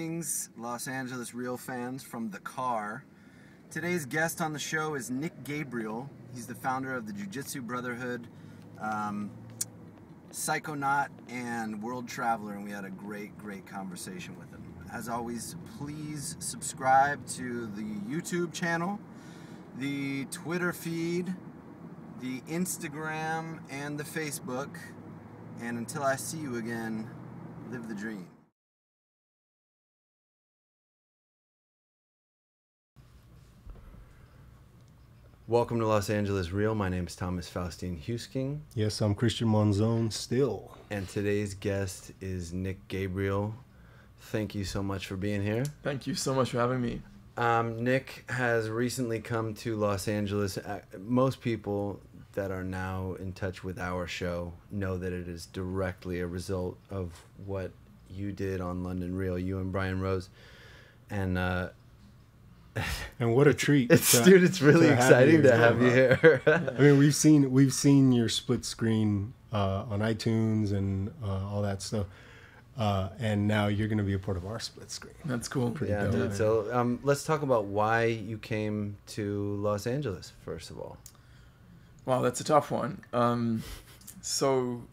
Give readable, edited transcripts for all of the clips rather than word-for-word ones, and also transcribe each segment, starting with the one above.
Greetings, Los Angeles Real fans from the car. Today's guest on the show is Nick Gabriel. He's the founder of the Jiu-Jitsu Brotherhood, Psychonaut, and World Traveler, and we had a great conversation with him. As always, please subscribe to the YouTube channel, the Twitter feed, the Instagram, and the Facebook. And until I see you again, live the dream. Welcome to Los Angeles Real. My name is Thomas Faustine Husking. Yes, I'm Christian Monzon still. And today's guest is Nick Gabriel. Thank you so much for being here. Thank you so much for having me. Nick has recently come to Los Angeles. Most people that are now in touch with our show know that it is directly a result of what you did on London Real, you and Brian Rose. And what a treat. Dude, it's really exciting to have you here. I mean, we've seen your split screen on iTunes and all that stuff. And now you're going to be a part of our split screen. That's cool. Yeah, dude. So let's talk about why you came to Los Angeles, first of all. Wow, that's a tough one. So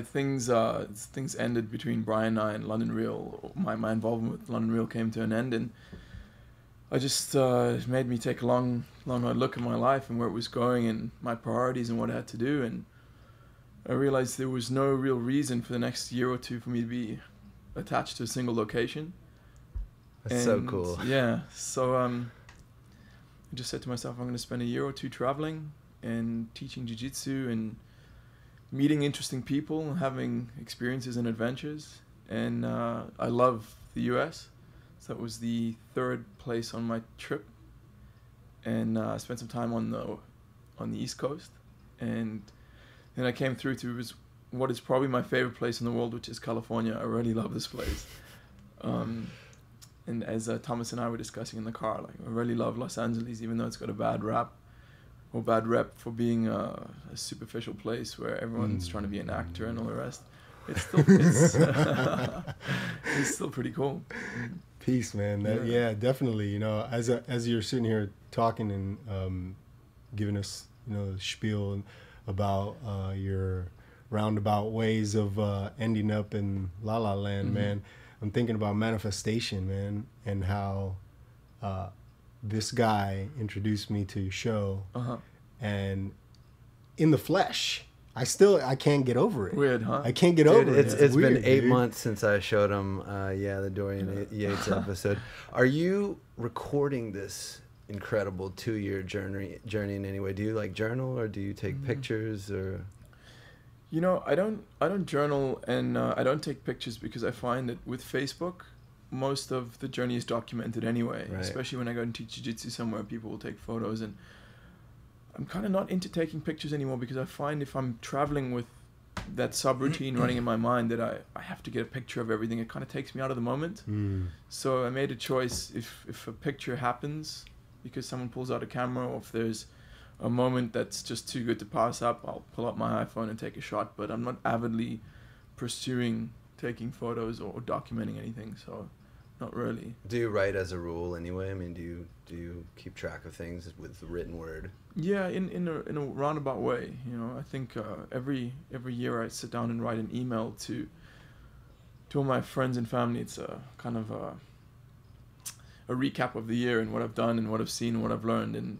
things ended between Brian and I and London Real. My involvement with London Real came to an end, and I just it made me take a long hard look at my life and where it was going and my priorities and what I had to do. And I realized there was no real reason for the next year or two for me to be attached to a single location. That's so cool. Yeah. So I just said to myself, I'm going to spend a year or two traveling and teaching jiu-jitsu and meeting interesting people and having experiences and adventures. And I love the US. So that was the third place on my trip. And I spent some time on the East Coast. And then I came through to what is probably my favorite place in the world, which is California. I really love this place. And as Thomas and I were discussing in the car, like, I really love Los Angeles, even though it's got a bad rep for being a superficial place where everyone's trying to be an actor and all the rest. It's still pretty cool. Peace, man. Yeah, definitely. You know, as you're sitting here talking and giving us, the spiel about your roundabout ways of ending up in La La Land, man, I'm thinking about manifestation, man, and how this guy introduced me to your show, and in the flesh. I can't get over it. Weird, huh? I can't get over it. It's weird, been 8 dude. months since I showed him, the Dorian Yates episode. Are you recording this incredible 2-year journey in any way? Do you like journal, or do you take pictures, or? I don't journal, and I don't take pictures because I find that with Facebook, most of the journey is documented anyway. Right. Especially when I go and teach jiu-jitsu somewhere, people will take photos, and I'm kind of not into taking pictures anymore because I find if I'm traveling with that subroutine running in my mind that I have to get a picture of everything, it kind of takes me out of the moment. So I made a choice. If a picture happens because someone pulls out a camera, or if there's a moment that's just too good to pass up, I'll pull out my iPhone and take a shot. But I'm not avidly pursuing taking photos or documenting anything, so not really. Do you write as a rule anyway? I mean, do you keep track of things with the written word? Yeah, in a roundabout way. I think every year I sit down and write an email to all my friends and family. It's a kind of a recap of the year and what I've done and what I've seen and what I've learned, and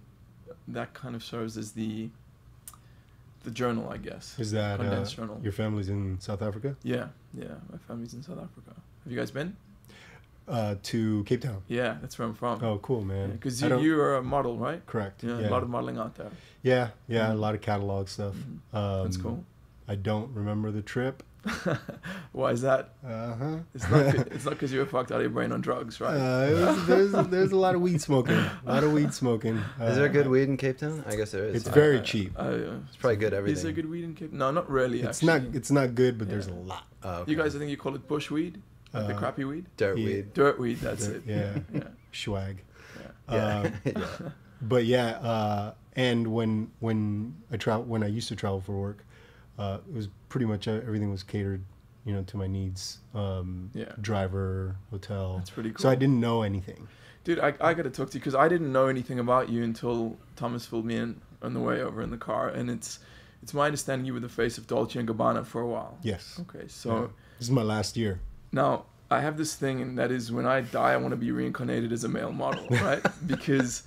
that kind of serves as the journal, I guess. Is that condensed journal? Your family's in South Africa? Yeah, my family's in South Africa. Have you guys been? To Cape Town. Yeah, that's where I'm from. Oh, cool, man. Because you are a model, right? Correct. Yeah, a lot of modeling out there. Yeah, a lot of catalog stuff. That's cool. I don't remember the trip. Why is that? It's not because you were fucked out of your brain on drugs, right? There's a lot of weed smoking. Is there good weed in Cape Town? I guess there is. It's very cheap. It's probably good everything. Is there good weed in Cape? No, not really. It's not good, but there's a lot. Oh, okay. You guys, I think you call it bush weed, like the crappy weed. Dirt weed. Dirt weed. That's it. Yeah. Swag. Yeah. But and when I used to travel for work, it was pretty much everything was catered to my needs. Driver, hotel. That's pretty cool. So I didn't know anything. Dude, I got to talk to you because I didn't know anything about you until Thomas filled me in on the way over in the car. And it's my understanding you were the face of Dolce & Gabbana for a while. Yes. Okay, so... This is my last year. Now, I have this thing, and that is when I die, I want to be reincarnated as a male model, right? Because,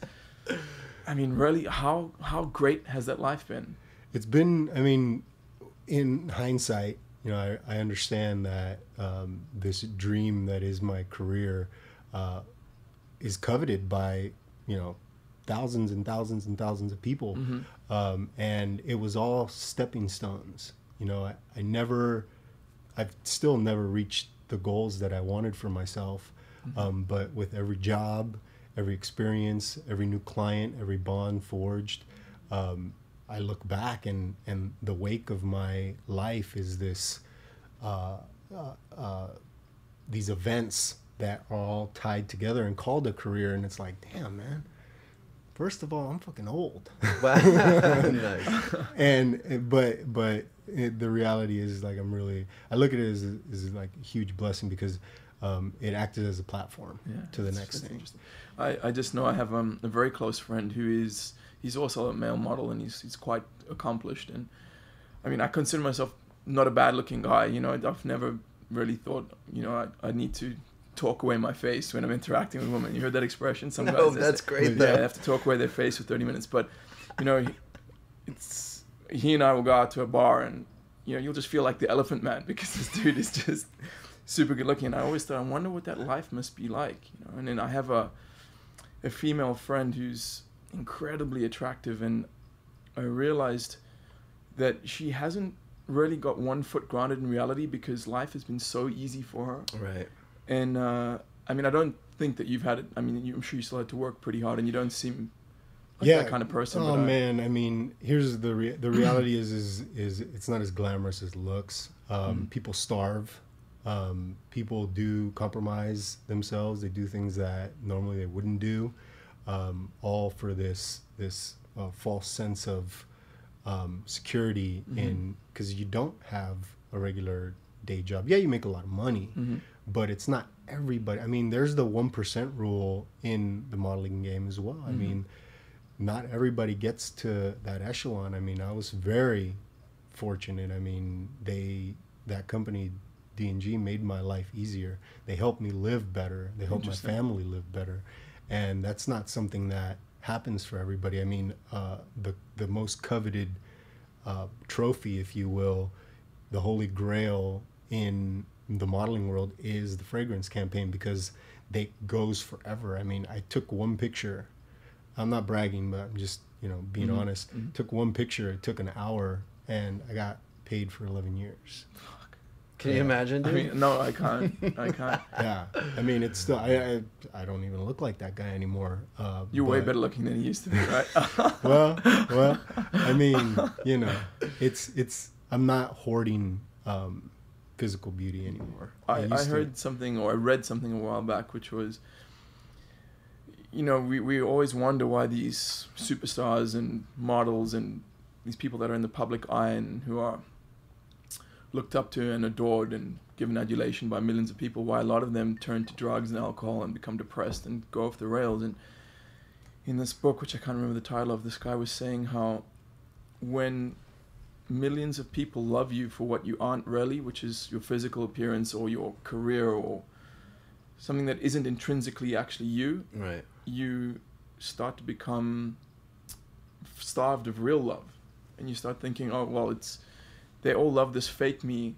I mean, really, how great has that life been? It's been, I mean, in hindsight, I understand that this dream that is my career is coveted by, thousands and thousands and thousands of people. Mm-hmm. And it was all stepping stones. I've still never reached the goals that I wanted for myself. Mm-hmm. But with every job, every experience, every new client, every bond forged, I look back and the wake of my life is this, these events that are all tied together and called a career. And it's like, damn, man, first of all, I'm fucking old. Nice. But the reality is like, I look at it as like a huge blessing because it acted as a platform to the next thing. I just know I have a very close friend he's also a male model, and he's quite accomplished. And I mean, I consider myself not a bad looking guy. I've never really thought, I need to talk away my face when I'm interacting with women. You heard that expression? Some guys, that's great. Yeah, they have to talk away their face for 30 minutes. But, he and I will go out to a bar, and, you'll just feel like the Elephant Man because this dude is just super good looking. And I always thought, I wonder what that life must be like, And then I have a female friend who's incredibly attractive, and I realized that she hasn't really got one foot grounded in reality because life has been so easy for her. Right. And I mean, I don't think that you've had it. I mean, I'm sure you still had to work pretty hard, and you don't seem like that kind of person. Oh man, I mean, here's the reality is it's not as glamorous as it looks. People starve. People do compromise themselves. They do things that normally they wouldn't do, all for this false sense of security because you don't have a regular day job. Yeah, you make a lot of money, but it's not everybody. I mean, there's the 1% rule in the modeling game as well. I mean, not everybody gets to that echelon. I mean, I was very fortunate. I mean, that company D&G made my life easier. They helped me live better. They helped my family live better. And that's not something that happens for everybody. I mean, the most coveted trophy, if you will, the holy grail in the modeling world is the fragrance campaign because they goes forever. I mean, I took one picture. I'm not bragging, but I'm just, being honest. Took one picture. It took an hour, and I got paid for 11 years. Can you imagine, dude? I mean, no, I can't. Yeah. I mean, it's still, I don't even look like that guy anymore. You're way better looking than he used to be, right? well, I mean, it's, I'm not hoarding physical beauty anymore. I heard something, or I read something a while back, which was, we always wonder why these superstars and models and these people that are in the public eye and who are looked up to and adored and given adulation by millions of people, why a lot of them turn to drugs and alcohol and become depressed and go off the rails. And in this book, which I can't remember the title of, this guy was saying how when millions of people love you for what you aren't really, which is your physical appearance or your career or something that isn't intrinsically actually you, right, you start to become starved of real love. And you start thinking, oh, well, they all love this fake me.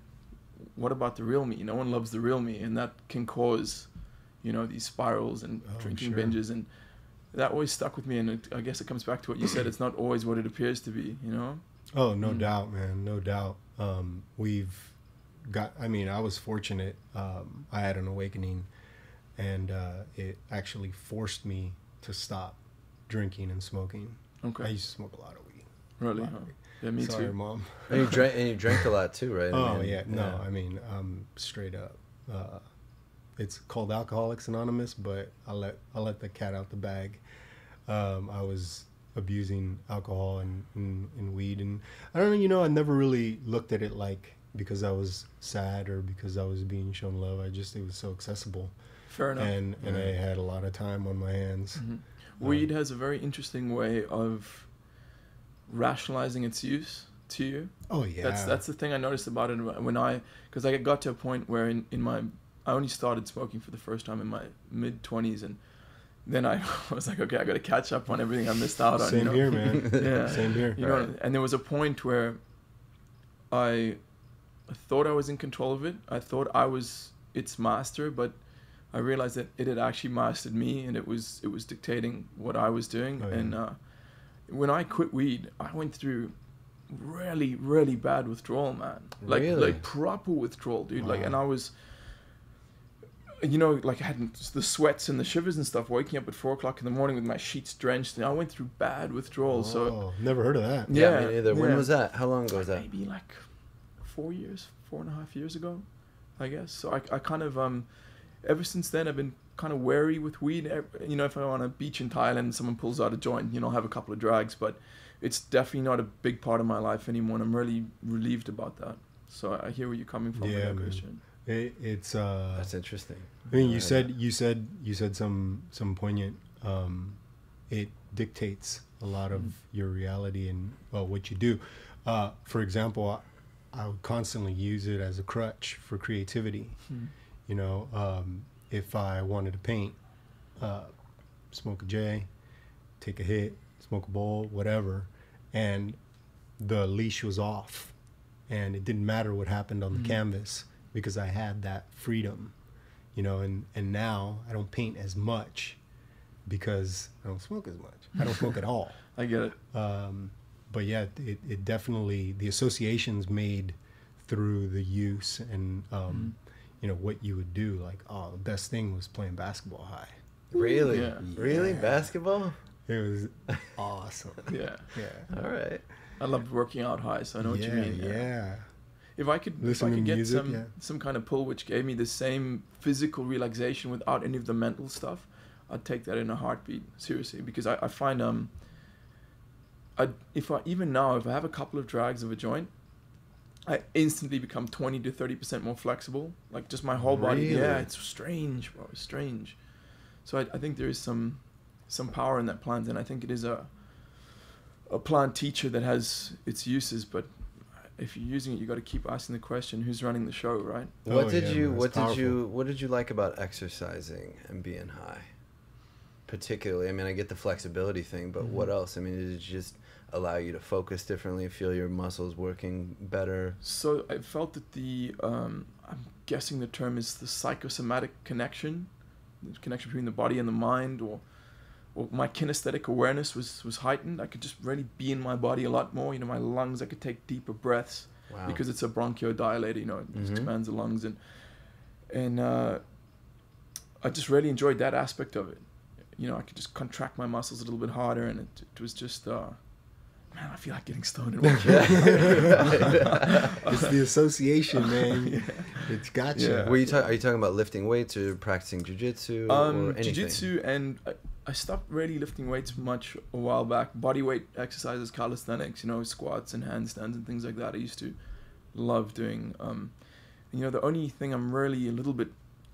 What about the real me? No one loves the real me. And that can cause, these spirals and drinking binges. And that always stuck with me. And I guess it comes back to what you said. It's not always what it appears to be, Oh, no doubt, man. No doubt. I was fortunate. I had an awakening, and it actually forced me to stop drinking and smoking. Okay. I used to smoke a lot of weed. Really? Huh? Yeah, me Sorry, too. Mom. And you drank a lot too, right? Oh, yeah. No, I mean, straight up. It's called Alcoholics Anonymous, but I let the cat out the bag. I was abusing alcohol and weed, and I don't know, I never really looked at it like because I was sad or because I was being shown love. It was so accessible. Fair enough. And I had a lot of time on my hands. Weed has a very interesting way of rationalizing its use to you. Oh yeah. That's the thing I noticed about it because I got to a point where I only started smoking for the first time in my mid-20s, and then I was like, okay, I got to catch up on everything I missed out on. Same here, man. Yeah. Same here. You know, and there was a point where I thought I was in control of it. I thought I was its master, but I realized that it had actually mastered me, and it was dictating what I was doing. Oh, yeah. And when I quit weed, I went through really, really bad withdrawal, man. Like proper withdrawal, dude. Wow. Like, and I was, you know, like I had the sweats and the shivers and stuff, waking up at 4 o'clock in the morning with my sheets drenched, and I went through bad withdrawal. So never heard of that. Yeah, me neither. When was that? How long ago was that? Maybe like 4.5 years ago, I guess. So I kind of ever since then I've been kind of wary with weed. You know, if I'm on a beach in Thailand, someone pulls out a joint, you know, I'll have a couple of drags, but it's definitely not a big part of my life anymore, and I'm really relieved about that. So I hear where you're coming from, Yeah, man. Christian. It's That's interesting. I mean, you said some poignant. It dictates a lot of your reality and what you do. For example, I would constantly use it as a crutch for creativity. You know, if I wanted to paint, smoke a J, take a hit, smoke a bowl, whatever, and the leash was off, and it didn't matter what happened on the canvas because I had that freedom, you know. And now I don't paint as much because I don't smoke as much. I don't smoke at all. I get it. But yeah, it definitely, the associations made through the use and you know, what you would do. Like, oh, the best thing was playing basketball high. Really? Yeah. Really? Basketball? It was awesome. Yeah. Yeah. All right. I loved working out high, so I know what you mean. Yeah. If I could Listen to get music, some kind of pull which gave me the same physical relaxation without any of the mental stuff, I'd take that in a heartbeat, seriously, because I find if I have a couple of drags of a joint, I instantly become 20 to 30% more flexible. Like, just my whole body. Really? Yeah, it's strange, bro. It's strange. So I think there is some power in that plant, and I think it is a plant teacher that has its uses. But if you're using it, you got to keep asking the question: who's running the show, right? What did you like about exercising and being high? Particularly, I mean, I get the flexibility thing, but what else? I mean, did it just allow you to focus differently, feel your muscles working better? So I felt that I'm guessing the term is the psychosomatic connection, the connection between the body and the mind, or my kinesthetic awareness was heightened. I could just really be in my body a lot more. You know, my lungs, I could take deeper breaths. Wow. Because it's a bronchodilator, you know, it just expands the lungs, and I just really enjoyed that aspect of it. You know, I could just contract my muscles a little bit harder, and it was just, man, I feel like getting stoned and watching. It's the association, man. Yeah. It's gotcha. Yeah. Are you talking about lifting weights or practicing jiu-jitsu or anything? Jiu-jitsu, and I stopped really lifting weights much a while back. Body weight exercises, calisthenics, you know, squats and handstands and things like that. I used to love doing. You know, the only thing I'm really a little bit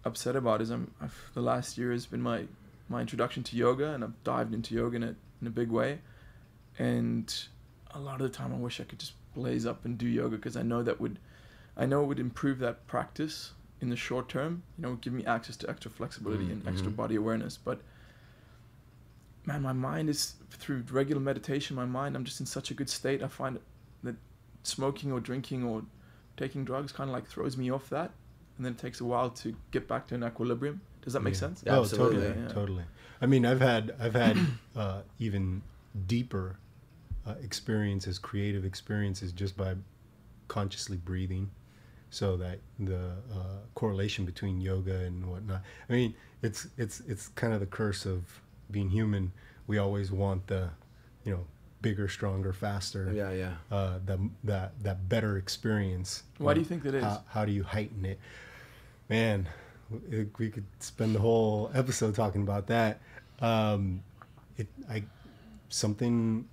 upset about is the last year has been my introduction to yoga, and I've dived into yoga in a big way. And a lot of the time I wish I could just blaze up and do yoga, because I know it would improve that practice in the short term, you know, give me access to extra flexibility and extra body awareness. But man, my mind is, through regular meditation, I'm just in such a good state. I find that smoking or drinking or taking drugs kind of like throws me off that, and then it takes a while to get back to an equilibrium. Does that make sense? Yeah, absolutely. Totally. I mean, I've had even deeper experiences, creative experiences, just by consciously breathing, so that the correlation between yoga and whatnot. I mean, it's kind of the curse of being human. We always want the, you know, bigger, stronger, faster. Yeah. That better experience. Why do you think that is? How do you heighten it? Man, we could spend the whole episode talking about that. Something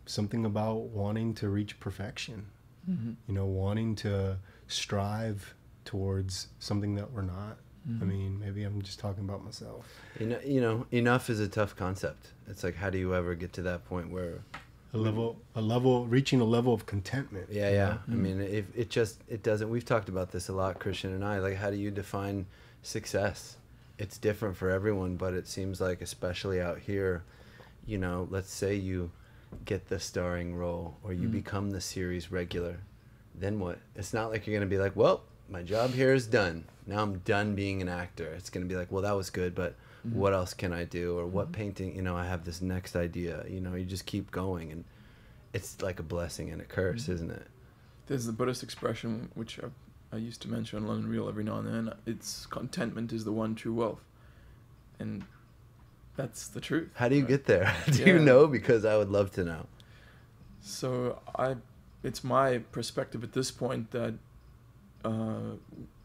about wanting to reach perfection. You know, wanting to strive towards something that we're not. I mean, maybe I'm just talking about myself. You know, enough is a tough concept. It's like, how do you ever get to that point where reaching a level of contentment? Yeah. I mean, if it doesn't. We've talked about this a lot, Christian and I. Like, how do you define success? It's different for everyone, but it seems like, especially out here, you know, let's say you get the starring role or you become the series regular, then what? It's not like you're gonna be like, well, my job here is done. Now I'm done being an actor. It's going to be like, well, that was good, but what else can I do? Or what painting, you know, I have this next idea. You know, you just keep going, and it's like a blessing and a curse, isn't it? There's the Buddhist expression, which I used to mention on London Real every now and then. It's contentment is the one true wealth. And that's the truth. How do you get there? Do you know? Because I would love to know. So it's my perspective at this point that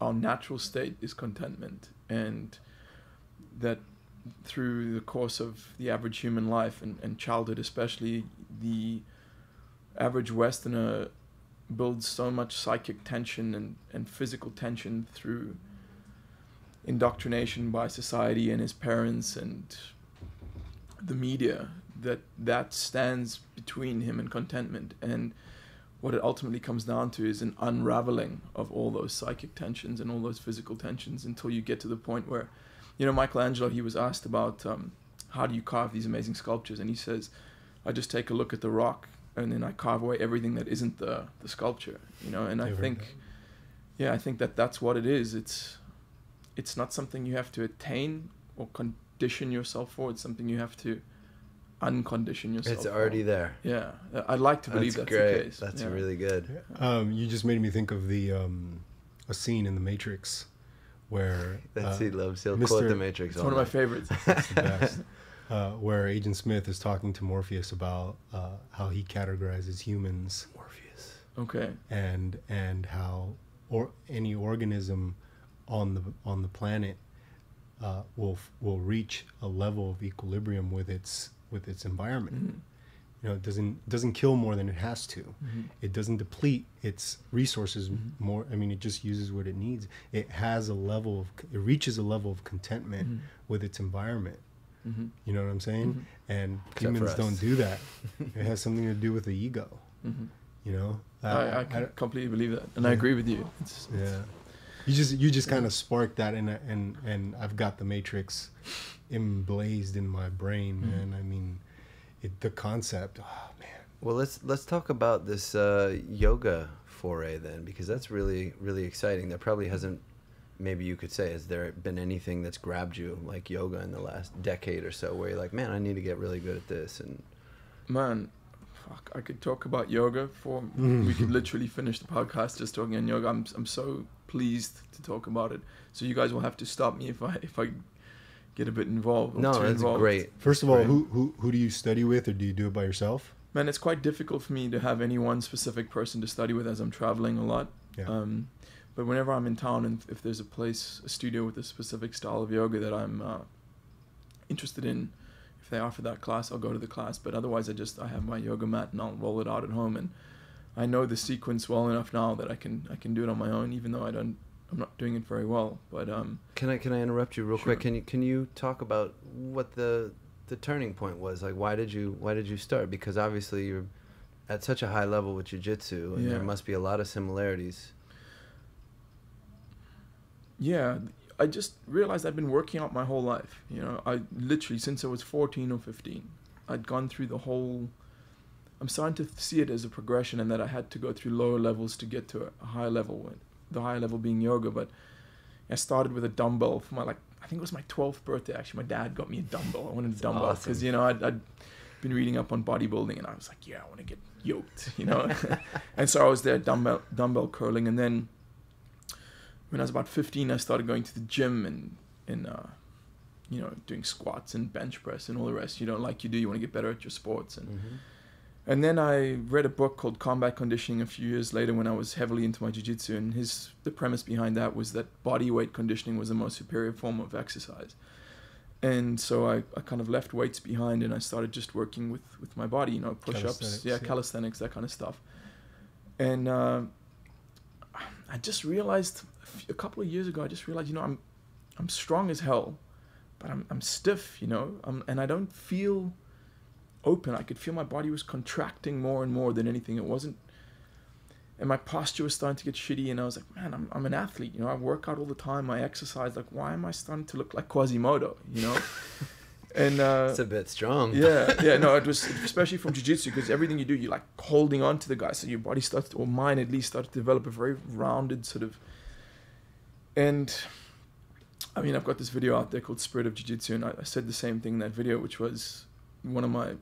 our natural state is contentment, and that through the course of the average human life and childhood especially, the average Westerner builds so much psychic tension and physical tension through indoctrination by society and his parents and the media that stands between him and contentment. And what it ultimately comes down to is an unraveling of all those psychic tensions and all those physical tensions until you get to the point where, you know, Michelangelo, he was asked about how do you carve these amazing sculptures, and he says, I just take a look at the rock and then I carve away everything that isn't the sculpture, you know. And I think that's what it is. It's not something you have to attain or condition yourself for. It's something you have to uncondition yourself. It's already there. Yeah, I'd like to believe that's great. the case. That's really good. You just made me think of the a scene in The Matrix where he'll quote The Matrix. It's one of my favorites. It's the best. Where Agent Smith is talking to Morpheus about how he categorizes humans. Morpheus. Okay. And how any organism on the planet will reach a level of equilibrium with its environment. Mm-hmm. You know, it doesn't kill more than it has to. Mm-hmm. It doesn't deplete its resources more. I mean, it just uses what it needs. It reaches a level of contentment with its environment. Mm-hmm. You know what I'm saying? And humans don't do that. It has something to do with the ego. You know, I completely believe that, and I agree with you. You just kind of sparked that, and I've got The Matrix emblazed in my brain, man. I mean, the concept. Oh man. Well, let's talk about this yoga foray then, because that's really, really exciting. There probably hasn't. Maybe you could say, has there been anything that's grabbed you like yoga in the last decade or so, where you're like, man, I need to get really good at this? And man, fuck, I could talk about yoga we could literally finish the podcast just talking on yoga. I'm so pleased to talk about it. So you guys will have to stop me if I get a bit involved. No, that's great. First of all, who do you study with, or do you do it by yourself? Man, it's quite difficult for me to have any one specific person to study with as I'm traveling a lot. Yeah. But whenever I'm in town, and if there's a studio with a specific style of yoga that I'm interested in, if they offer that class, I'll go to the class. But otherwise, I have my yoga mat and I'll roll it out at home. And I know the sequence well enough now that I can do it on my own, even though I'm not doing it very well. But can I interrupt you real quick? Can you talk about what the turning point was? Like, why did you start? Because obviously you're at such a high level with jiu-jitsu, and there must be a lot of similarities. Yeah, I just realized I'd been working out my whole life. You know, I literally, since I was 14 or 15, I'd gone through the whole... I'm starting to see it as a progression, and that I had to go through lower levels to get to a higher level, the higher level being yoga. But I started with a dumbbell for I think it was my 12th birthday, actually. My dad got me a dumbbell. I wanted a dumbbell because, you know, I'd been reading up on bodybuilding, and I was like, yeah, I want to get yoked, you know. And so I was there dumbbell curling, and then when I was about 15, I started going to the gym and you know, doing squats and bench press and all the rest. You know, like you do, you want to get better at your sports. And then I read a book called Combat Conditioning a few years later when I was heavily into my jiu-jitsu, and the premise behind that was that body weight conditioning was the most superior form of exercise. And so I kind of left weights behind, and I started just working with my body, you know, push-ups, calisthenics, that kind of stuff. And I just realized a couple of years ago, you know, I'm strong as hell, but I'm stiff, you know, and I don't feel open. I could feel my body was contracting more and more than anything. It wasn't, and my posture was starting to get shitty, and I was like, man, I'm an athlete, you know, I work out all the time, I exercise, like, why am I starting to look like Quasimodo, you know? And it's a bit strong. Yeah, no, it was, especially from jiu-jitsu, because everything you do, you're like holding on to the guy, so your body starts, or mine at least, started to develop a very rounded sort of. And I mean, I've got this video out there called Spirit of Jiu-Jitsu, and I said the same thing in that video, which was one of my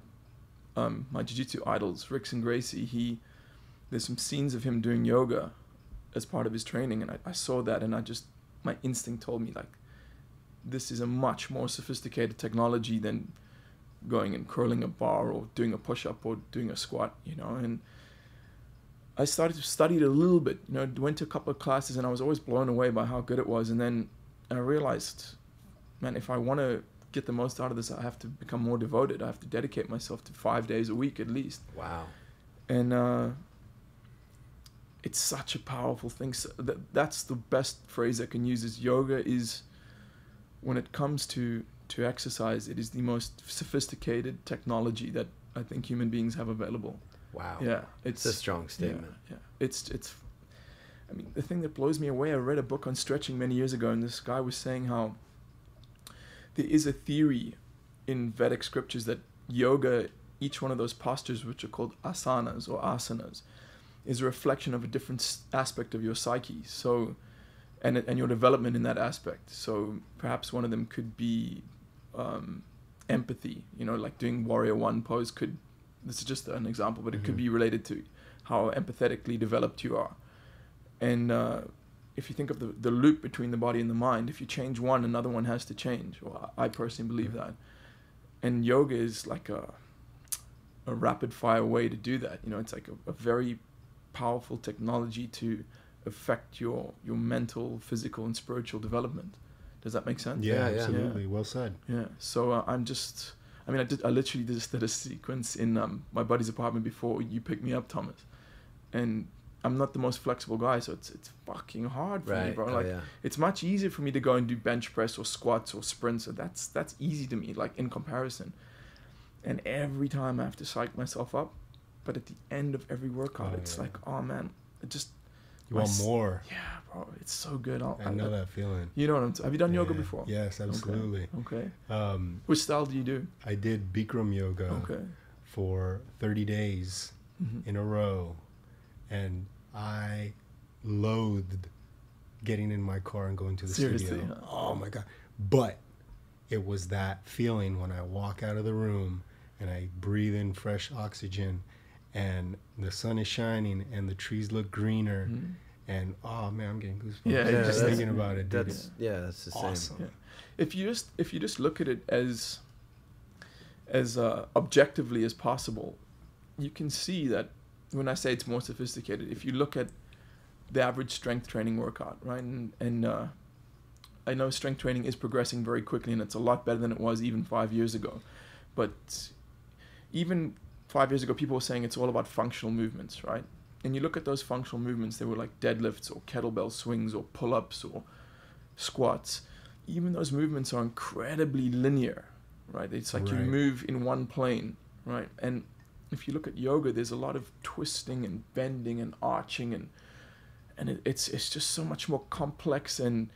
my jiu-jitsu idols, Rickson Gracie. There's some scenes of him doing yoga as part of his training, and I saw that, and my instinct told me, like, this is a much more sophisticated technology than going and curling a bar or doing a push-up or doing a squat, you know. And I started to study it a little bit, you know, went to a couple of classes, and I was always blown away by how good it was. And then I realized, man, if I want to get the most out of this, I have to become more devoted. I have to dedicate myself to 5 days a week at least. Wow. And it's such a powerful thing. So that's the best phrase I can use, is yoga is, when it comes to exercise, it is the most sophisticated technology that I think human beings have available. Wow. Yeah. It's a strong statement. Yeah. It's I mean, the thing that blows me away, I read a book on stretching many years ago, and this guy was saying how there is a theory in Vedic scriptures that yoga, each one of those postures, which are called asanas or asanas, is a reflection of a different aspect of your psyche. So, and your development in that aspect. So perhaps one of them could be empathy, you know, like doing warrior one pose this is just an example, but it could be related to how empathetically developed you are. And if you think of the loop between the body and the mind, if you change one, another one has to change. Well, I personally believe that. And yoga is like a rapid fire way to do that. You know, it's like a very powerful technology to affect your mental, physical, and spiritual development. Does that make sense? Yeah, absolutely. Yeah. Well said. Yeah. So I literally just did a sequence in my buddy's apartment before you picked me up, Thomas. And I'm not the most flexible guy, so it's fucking hard for me, bro. Like, it's much easier for me to go and do bench press or squats or sprints. So that's easy to me, like, in comparison. And every time I have to psych myself up, but at the end of every workout, it's like, oh man, it just. You want more. Yeah, bro. It's so good. I know that feeling. You know what I'm saying? Have you done yoga before? Yes, absolutely. Okay. Which style do you do? I did Bikram yoga for 30 days in a row. And I loathed getting in my car and going to the studio. Huh? Oh my God. But it was that feeling when I walk out of the room and I breathe in fresh oxygen and the sun is shining and the trees look greener and oh man, I'm getting goosebumps. Yeah, just thinking about it. That's the awesome. same. Yeah. If you just look at it as objectively as possible, you can see that when I say it's more sophisticated, if you look at the average strength training workout, right, and I know strength training is progressing very quickly and it's a lot better than it was even 5 years ago, but even 5 years ago, people were saying it's all about functional movements, right? And you look at those functional movements, they were like deadlifts or kettlebell swings or pull-ups or squats. Even those movements are incredibly linear, right? It's like you move in one plane, right? And if you look at yoga, there's a lot of twisting and bending and arching and it's just so much more complex. And,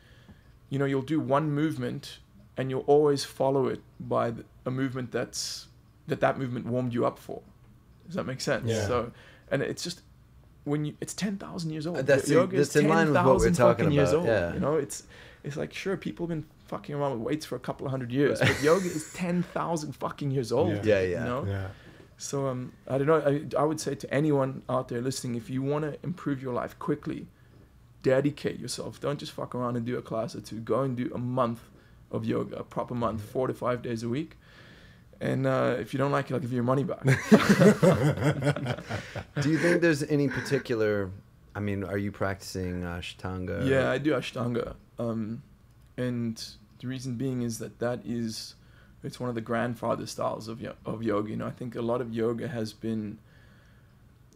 you know, you'll do one movement and you'll always follow it by a movement that movement warmed you up for. Does that make sense? Yeah. So, and it's just it's 10,000 years old. That's is in line with what we're talking years about. Old, yeah. You know, it's like, sure, people have been fucking around with weights for a couple of 100 years, but yoga is 10,000 fucking years old. Yeah. You know? Yeah. So I don't know. I would say to anyone out there listening, if you want to improve your life quickly, dedicate yourself. Don't just fuck around and do a class or two. Go and do a month of yoga, a proper month, 4 to 5 days a week. And if you don't like it, I'll give you your money back. Do you think there's any particular, I mean, are you practicing Ashtanga? Yeah, I do Ashtanga. And the reason being is it's one of the grandfather styles of yoga. You know, I think a lot of yoga has been,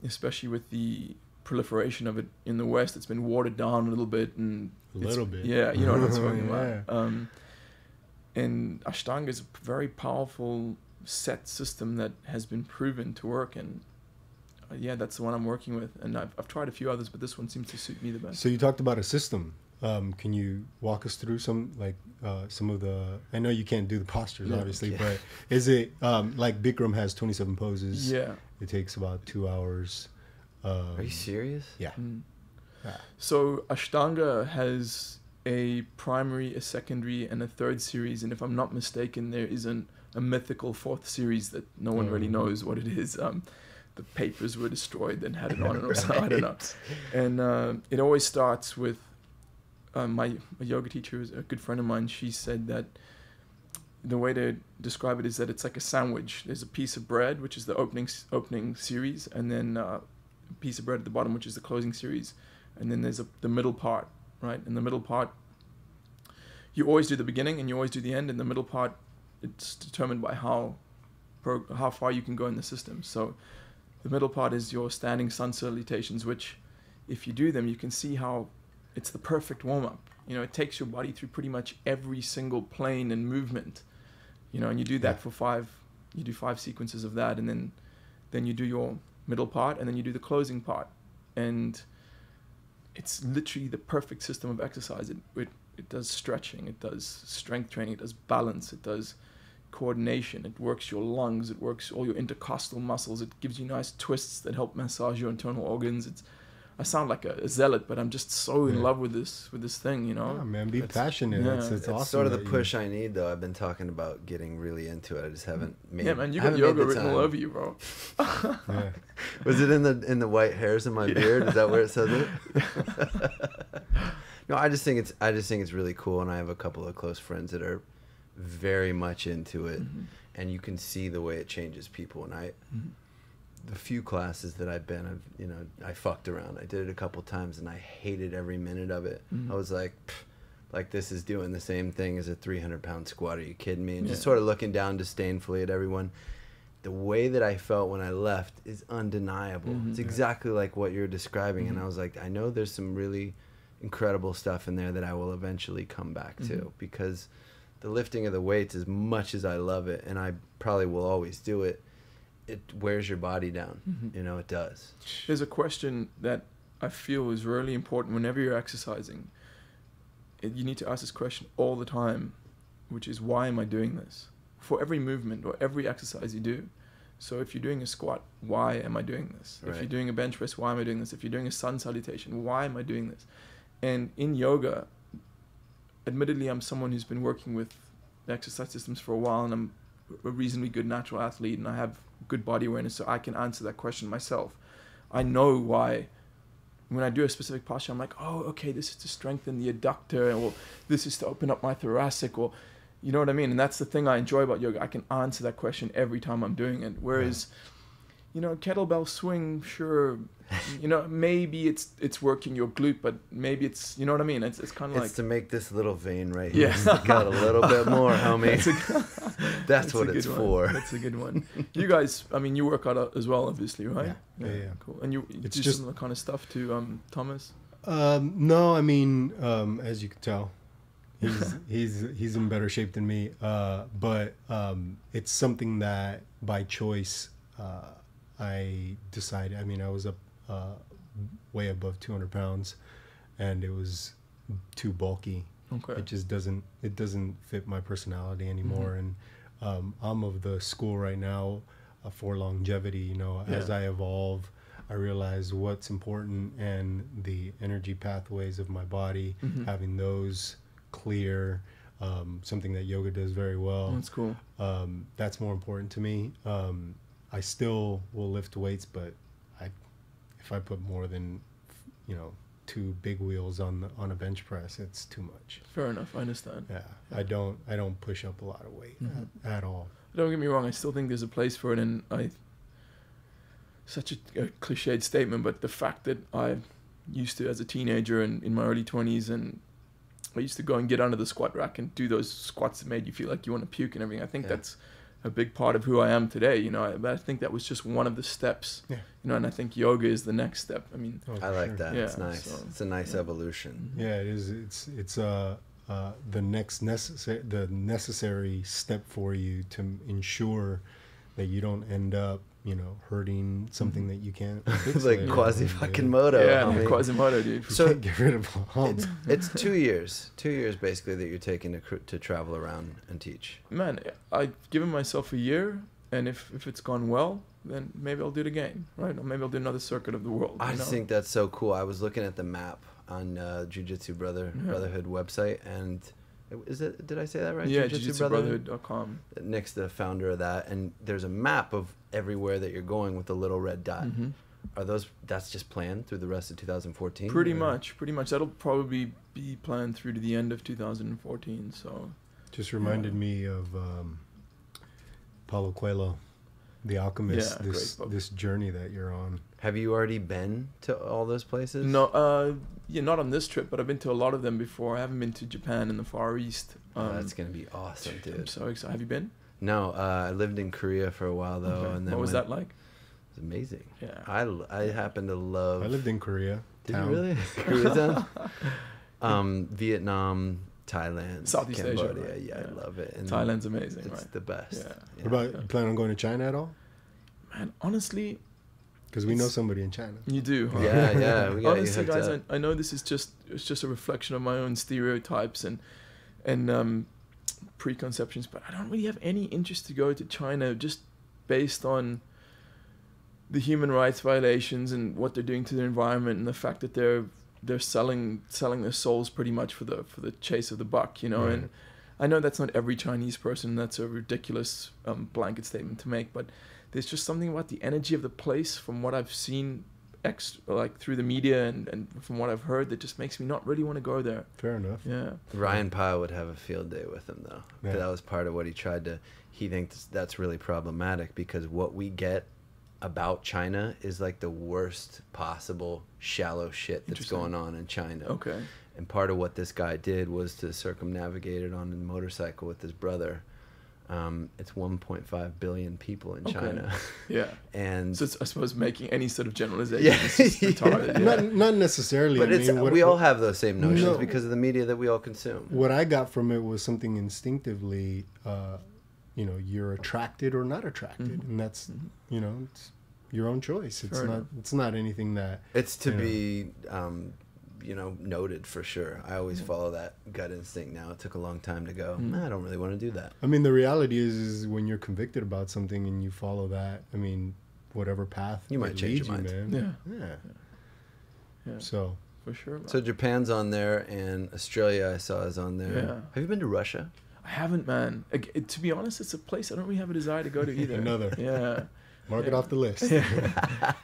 especially with the proliferation of it in the West. It's been watered down a little bit, and yeah, you know what I'm talking about. And Ashtanga is a very powerful set system that has been proven to work, and yeah, that's the one I'm working with. And I've tried a few others, but this one seems to suit me the best. So you talked about a system. Can you walk us through some of the? I know you can't do the postures, obviously, but is it like Bikram has 27 poses? Yeah. It takes about 2 hours. Are you serious? Yeah. So Ashtanga has a primary, a secondary, and a third series, and if I'm not mistaken, there is a mythical fourth series that no one really knows what it is. The papers were destroyed and had it on it or something. I don't know. And it always starts with my yoga teacher, is a good friend of mine. She said that the way to describe it is that it's like a sandwich. There's a piece of bread, which is the opening series, and then a piece of bread at the bottom, which is the closing series, and then there's the middle part, right? In the middle part, you always do the beginning and you always do the end. In the middle part, it's determined by how far you can go in the system. So the middle part is your standing sun salutations, which if you do them, you can see how it's the perfect warm-up. You know, it takes your body through pretty much every single plane and movement, you know, and you do that for 5 sequences of that, and then you do your middle part, and then you do the closing part. And it's literally the perfect system of exercise. It does stretching, it does strength training, it does balance, it does coordination, it works your lungs, it works all your intercostal muscles, it gives you nice twists that help massage your internal organs. I sound like a zealot, but I'm just so in love with this thing, you know. Yeah, man, be passionate. Yeah. It's awesome. Sort of the push I need, though. I've been talking about getting really into it. I just haven't made. Yeah, man, you got yoga written all over you, bro. Yeah. Was it in the white hairs in my beard? Is that where it says it? No, I just think it's really cool, and I have a couple of close friends that are very much into it, and you can see the way it changes people. And the few classes that I've been, I fucked around. I did it a couple times, and I hated every minute of it. I was like this is doing the same thing as a 300-pound squat. Are you kidding me? And just sort of looking down disdainfully at everyone. The way that I felt when I left is undeniable. It's exactly like what you're describing. And I was like, I know there's some really incredible stuff in there that I will eventually come back to, because the lifting of the weights, as much as I love it, and I probably will always do it, it wears your body down. You know, it does. There's a question that I feel is really important whenever you're exercising. You need to ask this question all the time, which is, why am I doing this? For every movement or every exercise you do. So if you're doing a squat, why am I doing this? Right. If you're doing a bench press, why am I doing this? If you're doing a sun salutation, why am I doing this? And in yoga, admittedly, I'm someone who's been working with exercise systems for a while, and I'm a reasonably good natural athlete, and I have good body awareness, so I can answer that question myself. I know why. When I do a specific posture, I'm like, oh, okay, this is to strengthen the adductor, or this is to open up my thoracic, or you know what I mean? And that's the thing I enjoy about yoga. I can answer that question every time I'm doing it. Whereas, kettlebell swing, sure, maybe it's working your glute, but maybe it's, you know what I mean? It's kind of like... It's to make this little vein right here stick out a little bit more, homie. That's what it's for. That's a good one. You guys, you work out as well, obviously, right? Yeah. Cool. And you do similar kind of stuff to Thomas? No, as you can tell, he's in better shape than me. But it's something that by choice I decided. I was up way above 200 pounds, and it was too bulky. Okay. It just doesn't fit my personality anymore. And I'm of the school right now for longevity. As I evolve, I realize what's important, and the energy pathways of my body, having those clear, something that yoga does very well. That's cool. That's more important to me. I still will lift weights, but if I put more than 2 big wheels on a bench press, it's too much. Fair enough, I understand. Yeah. I don't push up a lot of weight at all. Don't get me wrong, I still think there's a place for it, and such a cliched statement, but the fact that I used to, as a teenager and in my early 20s, and I used to go and get under the squat rack and do those squats that made you feel like you want to puke and everything. I think a big part of who I am today. You know, but I think that was just one of the steps. Yeah. You know, and I think yoga is the next step. I mean, I like that. Yeah, it's nice. so, it's a nice evolution. Yeah, it is. It's the next necessary step for you to ensure that you don't end up, you know, hurting something that you can't fix. It's like quasi fucking moto. yeah, homie. Quasimodo, dude. So Get rid of a hump. it's 2 years. 2 years basically that you're taking to travel around and teach. Man, I've given myself a year, and if it's gone well, then maybe I'll do it again, right? Or maybe I'll do another circuit of the world. I you know? think that's so cool. I was looking at the map on Jiu-Jitsu Brotherhood website, and did I say that right? Yeah, jiu-jitsubrotherhood.com. Nick's the founder of that, and there's a map of everywhere that you're going with the little red dot. Are that's just planned through the rest of 2014? Pretty much. That'll probably be planned through to the end of 2014. So Just reminded me of Paulo Coelho, The Alchemist. Yeah, great book. This journey that you're on. Have you already been to all those places? No, not on this trip, but I've been to a lot of them before. I haven't been to Japan and the Far East. That's gonna be awesome, dude. I'm so excited. Have you been? No, I lived in Korea for a while though, Okay. and then What was that like? It was amazing. Yeah. I happen to love. I lived in Korea. Did town. you really? Koreatown? Vietnam, Thailand, Southeast Asia, Cambodia. right? Yeah, I love it. And Thailand's amazing, it's right? the best. Yeah. What about, you plan on going to China at all? Man, honestly, Because we know somebody in China. you do. Huh? Yeah, we got Honestly, you hooked guys, up. I know this is just a reflection of my own stereotypes and preconceptions, but I don't really have any interest to go to China just based on the human rights violations and what they're doing to the environment and the fact that they're selling their souls pretty much for the chase of the buck, you know. Right. And I know that's not every Chinese person. That's a ridiculous blanket statement to make, but there's just something about the energy of the place from what I've seen like through the media and from what I've heard that just makes me not really want to go there. Fair enough. Yeah. Ryan Pyle would have a field day with him though. Yeah. That was part of what he tried to. He thinks that's really problematic because what we get about China is like the worst possible shallow shit that's Interesting. going on in China. Okay. And part of what this guy did was to circumnavigate it on a motorcycle with his brother. It's 1.5 billion people in Okay. China. Yeah. And So it's, I suppose making any sort of generalization Yeah. is just retarded. Yeah. Not necessarily. but I it's mean, we all have those same notions No. because of the media that we all consume. What I got from it was something instinctively, you're attracted or not attracted, and that's, it's your own choice. It's Fair not. enough. It's not anything that. It's to you know. be, noted for sure. I always follow that gut instinct now. It took a long time to go, I don't really want to do that. I mean, the reality is when you're convicted about something and you follow that. I mean, whatever path You might it change leads your you, mind. man. Yeah. Yeah. Yeah. So For sure. Man. So Japan's on there and Australia I saw is on there. Yeah. Have you been to Russia? I haven't, man. To be honest, it's a place I don't really have a desire to go to either. Another. Yeah. mark it Yeah. off the list.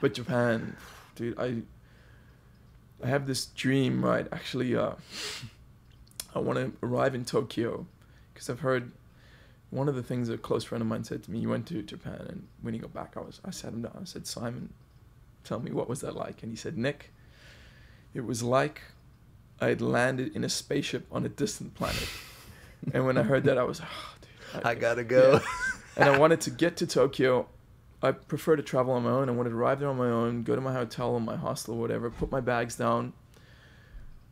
But Japan, dude, I have this dream, right? Actually, I want to arrive in Tokyo because I've heard one of the things a close friend of mine said to me. You went to Japan, and when he got back, I sat him down. I said, Simon, tell me, what was that like? And he said, Nick, it was like I'd landed in a spaceship on a distant planet. And when I heard that, I was, dude, I gotta go. Yeah. And I wanted to get to Tokyo. I prefer to travel on my own. I wanted to arrive there on my own, go to my hotel or my hostel or whatever, put my bags down,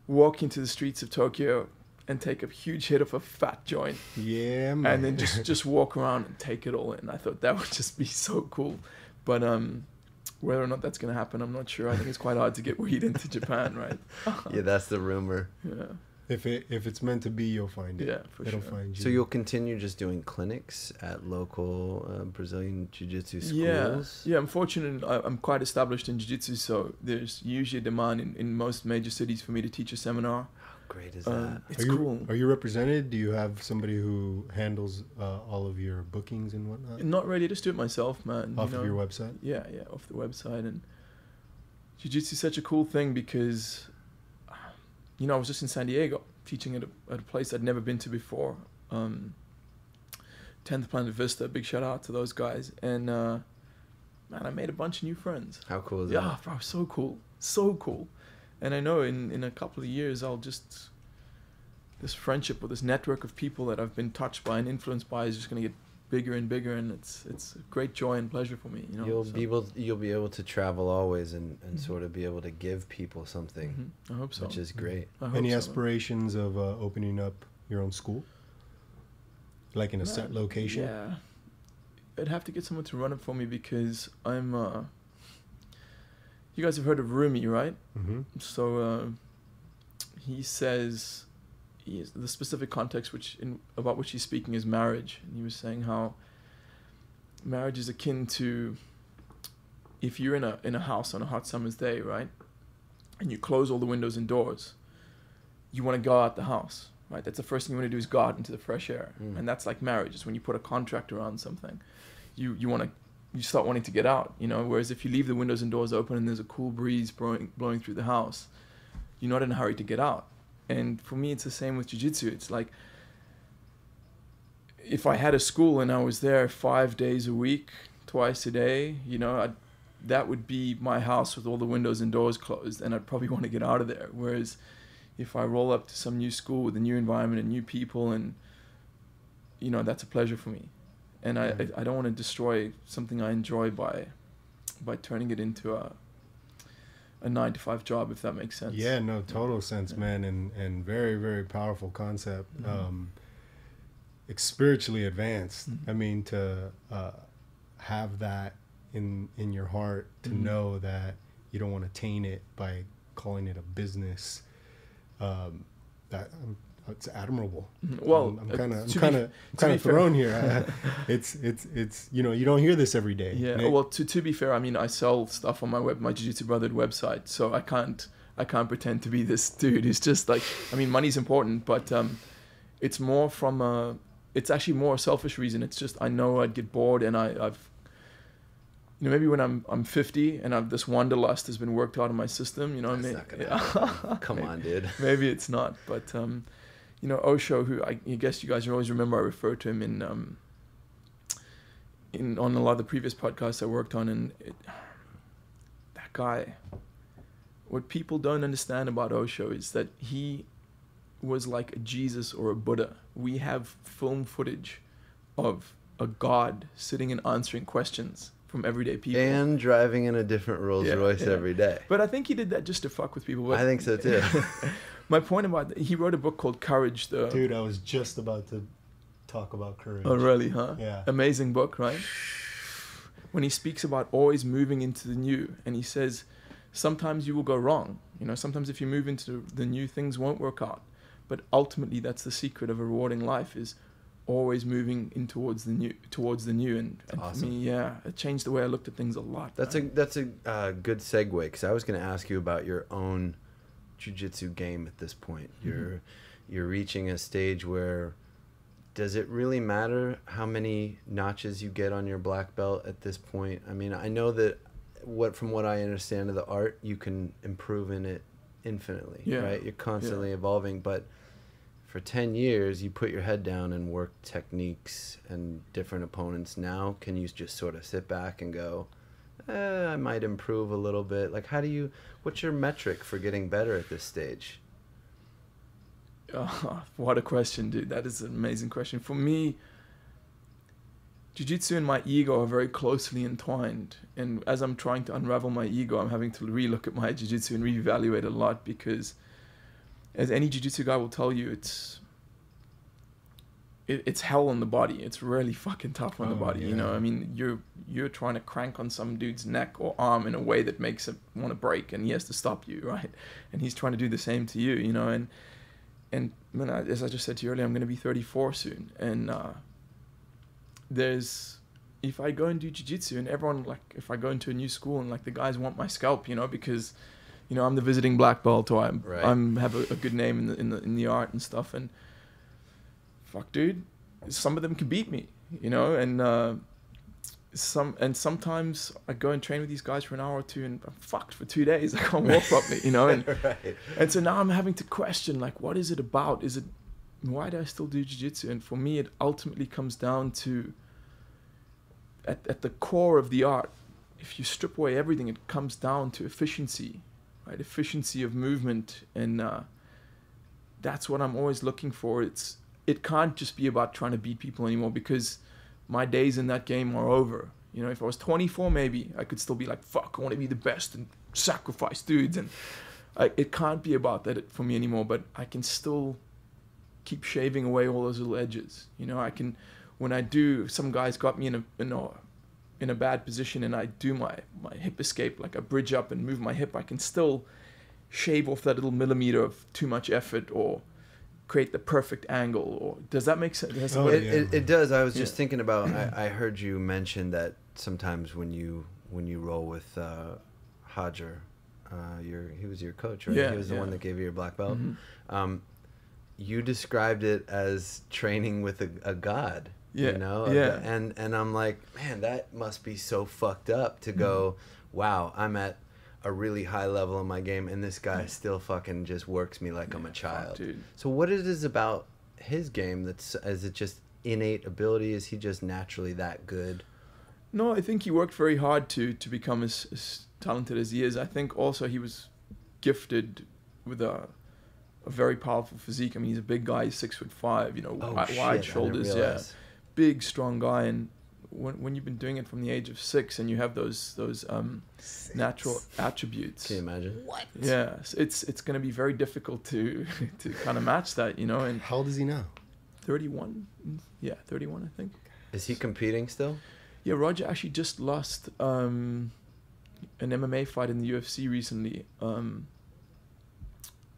walk into the streets of Tokyo and take a huge hit of a fat joint. Yeah, man. And then just walk around and take it all in. I thought that would just be so cool. But whether or not that's going to happen, I'm not sure. I think it's quite hard to get weed into Japan, right? Yeah, that's the rumor. Yeah. If it's meant to be, you'll find it. Yeah, for It'll sure. find you. So you'll continue just doing clinics at local Brazilian Jiu-Jitsu schools? Yeah, I'm fortunate. I'm quite established in Jiu-Jitsu, so there's usually a demand in most major cities for me to teach a seminar. How great is that? It's are you, cool. Are you represented? Do you have somebody who handles all of your bookings and whatnot? Not really, just do it myself, man. Off of your website? Yeah, off the website. And Jiu-Jitsu is such a cool thing because, I was just in San Diego teaching at a place I'd never been to before. 10th Planet Vista, big shout out to those guys. And, man, I made a bunch of new friends. How cool is Yeah, that? bro, so cool. So cool. And I know in a couple of years, this friendship or this network of people that I've been touched by and influenced by is just going to get bigger and bigger, and it's a great joy and pleasure for me. You know, you'll be able to travel always and sort of be able to give people something. I hope so. Which is great. Any aspirations of opening up your own school, like in a set location? Yeah, I'd have to get someone to run it for me because I'm. You guys have heard of Rumi, right? Mm-hmm. So he says. The specific context about which he's speaking is marriage, and he was saying how marriage is akin to if you're in a house on a hot summer's day, right, and you close all the windows and doors, you want to go out the house, right? That's the first thing you want to do is go out into the fresh air, and that's like marriage. Is when you put a contract around something, you start wanting to get out, you know. Whereas if you leave the windows and doors open and there's a cool breeze blowing through the house, you're not in a hurry to get out. And for me, it's the same with jiu-jitsu. It's like, if I had a school and I was there 5 days a week, twice a day, you know, that would be my house with all the windows and doors closed, and I'd probably want to get out of there. Whereas if I roll up to some new school with a new environment and new people, and, you know, that's a pleasure for me. And I don't want to destroy something I enjoy by turning it into a 9-to-5 job, if that makes sense. Yeah, no, total sense, man, and very, very powerful concept. Spiritually advanced. I mean, to have that in your heart, to know that you don't want to taint it by calling it a business. It's admirable. Well, I'm kind of thrown here. It's you know, you don't hear this every day. Yeah. Nick? Well, to be fair, I mean, I sell stuff on my Jiu-Jitsu Brothered website, so I can't pretend to be this dude who's just like, I mean, money's important, but it's more from it's actually more a selfish reason. It's just I know I'd get bored, and I've you know, maybe when I'm 50 and this wanderlust has been worked out of my system, you know. That's not gonna happen. Come on, dude. Maybe it's not, but you know, Osho, who I guess you guys always remember, I referred to him in on a lot of the previous podcasts I worked on, and that guy, what people don't understand about Osho is that he was like a Jesus or a Buddha. We have film footage of a god sitting and answering questions from everyday people. And driving in a different Rolls Royce every day. But I think he did that just to fuck with people. But I think so too. My point about that, he wrote a book called Courage. Dude, I was just about to talk about courage. Oh, really, huh? Yeah. Amazing book, right? When he speaks about always moving into the new, and he says, sometimes you will go wrong. You know, sometimes if you move into the new, things won't work out. But ultimately, that's the secret of a rewarding life, is always moving in towards the new. And awesome. For me, yeah, it changed the way I looked at things a lot. That's a good segue, because I was going to ask you about your own jiu-jitsu game at this point. You're reaching a stage where, does it really matter how many notches you get on your black belt at this point? I mean, I know that from what I understand of the art, you can improve in it infinitely, right? You're constantly evolving, but for 10 years you put your head down and work techniques and different opponents. Now can you just sort of sit back and go, I might improve a little bit? Like, what's your metric for getting better at this stage? Oh, what a question, dude. That is an amazing question. For me, jiu-jitsu and my ego are very closely entwined. And as I'm trying to unravel my ego, I'm having to relook at my jiu-jitsu and reevaluate a lot, because as any jiu-jitsu guy will tell you, it's hell on the body. It's really fucking tough on the body. Yeah. You know, I mean, you're trying to crank on some dude's neck or arm in a way that makes him want to break, and he has to stop you, right? And he's trying to do the same to you, you know. And man, as I just said to you earlier, I'm going to be 34 soon, and if I go and do jiu-jitsu, and everyone, like, if I go into a new school and like the guys want my scalp, you know, because, you know, I'm the visiting black belt, or I'm have a good name in the art and stuff, and fuck, dude, some of them can beat me, you know, and sometimes I go and train with these guys for an hour or two, and I'm fucked for 2 days. I can't walk properly, you know, and and so now I'm having to question, like, what is it about? Why do I still do jiu-jitsu? And for me, it ultimately comes down to, at the core of the art, if you strip away everything, it comes down to efficiency, right? Efficiency of movement, and that's what I'm always looking for. It can't just be about trying to beat people anymore, because my days in that game are over. You know, if I was 24, maybe I could still be like, fuck, I want to be the best and sacrifice dudes. And it can't be about that for me anymore, but I can still keep shaving away all those little edges. You know, I can, when I do, some guys got me in a bad position and I do my hip escape, like I bridge up and move my hip, I can still shave off that little millimeter of too much effort or create the perfect angle. Or does that make sense? It does. I was just thinking about, I heard you mention that sometimes when you roll with Hajar, he was your coach, right? He was the one that gave you your black belt. Mm-hmm. You described it as training with a god. You know? And I'm like, man, that must be so fucked up to go, wow, I'm at a really high level in my game and this guy still fucking just works me like I'm a child. Dude. So what it is about his game is it just innate ability? Is he just naturally that good? No, I think he worked very hard to become as talented as he is. I think also he was gifted with a very powerful physique. I mean, he's a big guy, he's 6'5", you know, wide shoulders, big, strong guy. And when you've been doing it from the age of 6 and you have those natural attributes, can you imagine? What? Yeah, it's going to be very difficult to kind of match that, you know. And how old is he now? 31. Yeah, 31, I think. Is he competing still? Yeah, Roger actually just lost an MMA fight in the UFC recently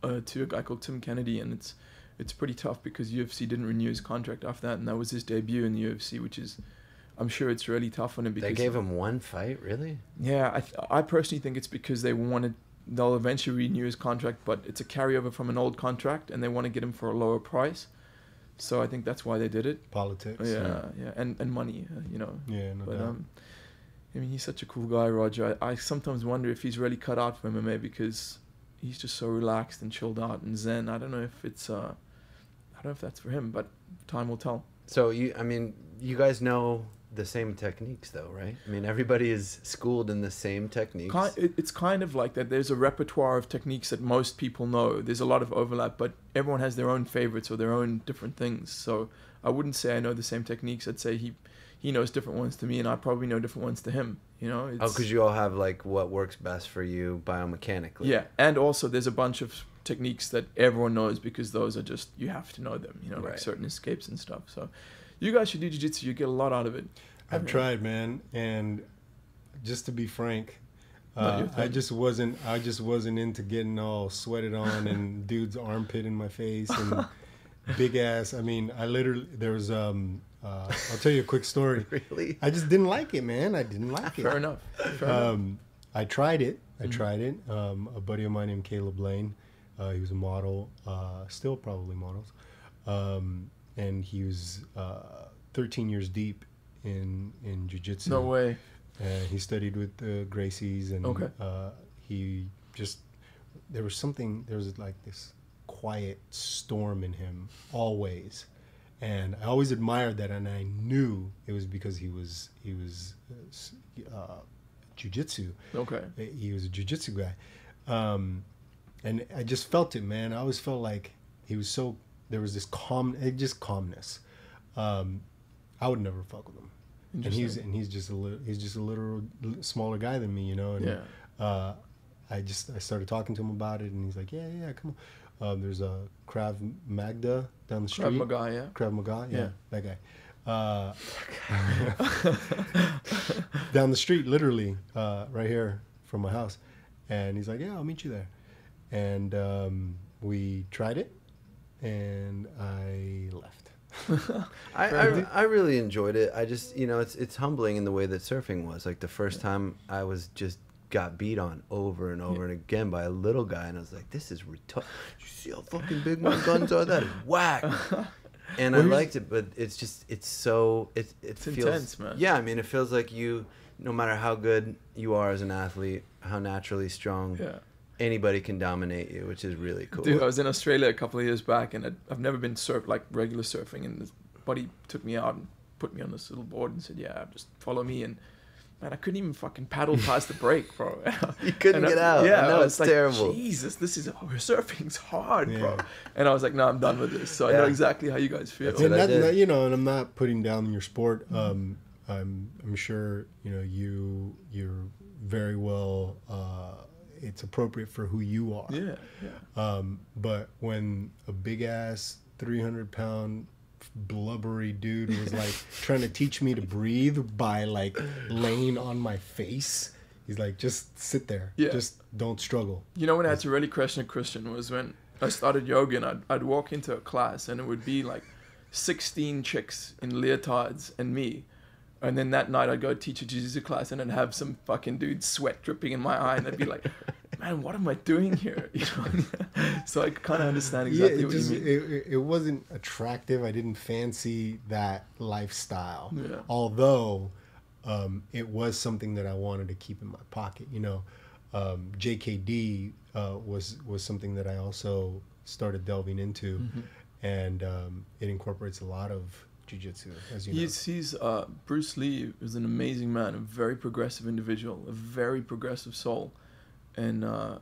to a guy called Tim Kennedy, and it's pretty tough because UFC didn't renew his contract after that, and that was his debut in the UFC, which is, I'm sure it's really tough on him because they gave him one fight, really? Yeah, I personally think it's because they'll eventually renew his contract, but it's a carryover from an old contract, and they want to get him for a lower price. So I think that's why they did it. Politics. Yeah, and money, you know. Yeah, no doubt. I mean, he's such a cool guy, Roger. I sometimes wonder if he's really cut out for MMA because he's just so relaxed and chilled out and zen. I don't know if it's I don't know if that's for him, but time will tell. So you guys know the same techniques though, right? I mean, everybody is schooled in the same techniques. It's kind of like that. There's a repertoire of techniques that most people know. There's a lot of overlap, but everyone has their own favorites or their own different things. So I wouldn't say I know the same techniques. I'd say he knows different ones to me, and I probably know different ones to him. You know? Because you all have like what works best for you biomechanically. Yeah, and also there's a bunch of techniques that everyone knows because those are just, you have to know them. You know, like certain escapes and stuff. So you guys should do jiu-jitsu. You get a lot out of it. I've tried, man, and just to be frank, I just wasn't into getting all sweated on and dude's armpit in my face and big ass. I mean, there was I'll tell you a quick story. Really? I just didn't like it, man. I didn't like it. Fair enough. I tried it. A buddy of mine named Caleb Lane, he was a model, still probably models, and he was 13 years deep in jiu-jitsu. No way. He studied with Gracie's, and there was like this quiet storm in him always, and I always admired that, and I knew it was because he was jiu-jitsu. Okay. He was a jiu-jitsu guy, and I just felt it, man. I always felt like there was this calmness. I would never fuck with him, and he's just a little smaller guy than me, you know. And I started talking to him about it, and he's like, yeah, come on. There's a Krav Maga down the street. Krav Maga, yeah, that guy. Down the street, literally, right here from my house, and he's like, yeah, I'll meet you there, and we tried it, and I left. I really enjoyed it. I just, you know, it's humbling in the way that surfing was. Like the first time I got beat on over and over and again by a little guy, and I was like, this is retarded. You see how fucking big my guns are? That is whack. And I liked it, but it's feels intense, man. Yeah, I mean, it feels like no matter how good you are as an athlete, how naturally strong, anybody can dominate you, which is really cool. Dude, I was in Australia a couple of years back, and I've never been like regular surfing, and this buddy took me out and put me on this little board and said, yeah, just follow me. And man, I couldn't even fucking paddle past the break, bro. You couldn't get out. Yeah, I know, it's like, terrible. Jesus, surfing's hard, bro. And I was like, no, I'm done with this. So I know exactly how you guys feel. And that, you know, and I'm not putting down your sport. I'm sure, you know, you're very well. It's appropriate for who you are. Yeah. But when a big ass 300-pound blubbery dude was like trying to teach me to breathe by like laying on my face, he's like, just sit there, just don't struggle. You know, when I had to really question a Christian was when I started yoga, and I'd walk into a class and it would be like 16 chicks in leotards and me. And then that night I'd go teach a jiu-jitsu class and I'd have some fucking dude sweat dripping in my eye, and I'd be like, man, what am I doing here? You know? So I kind of understand exactly what you mean. It wasn't attractive. I didn't fancy that lifestyle. Yeah. Although it was something that I wanted to keep in my pocket. You know, JKD was something that I also started delving into, and it incorporates a lot of jiu-jitsu, as you know. He's Bruce Lee is an amazing man, a very progressive individual, a very progressive soul, and I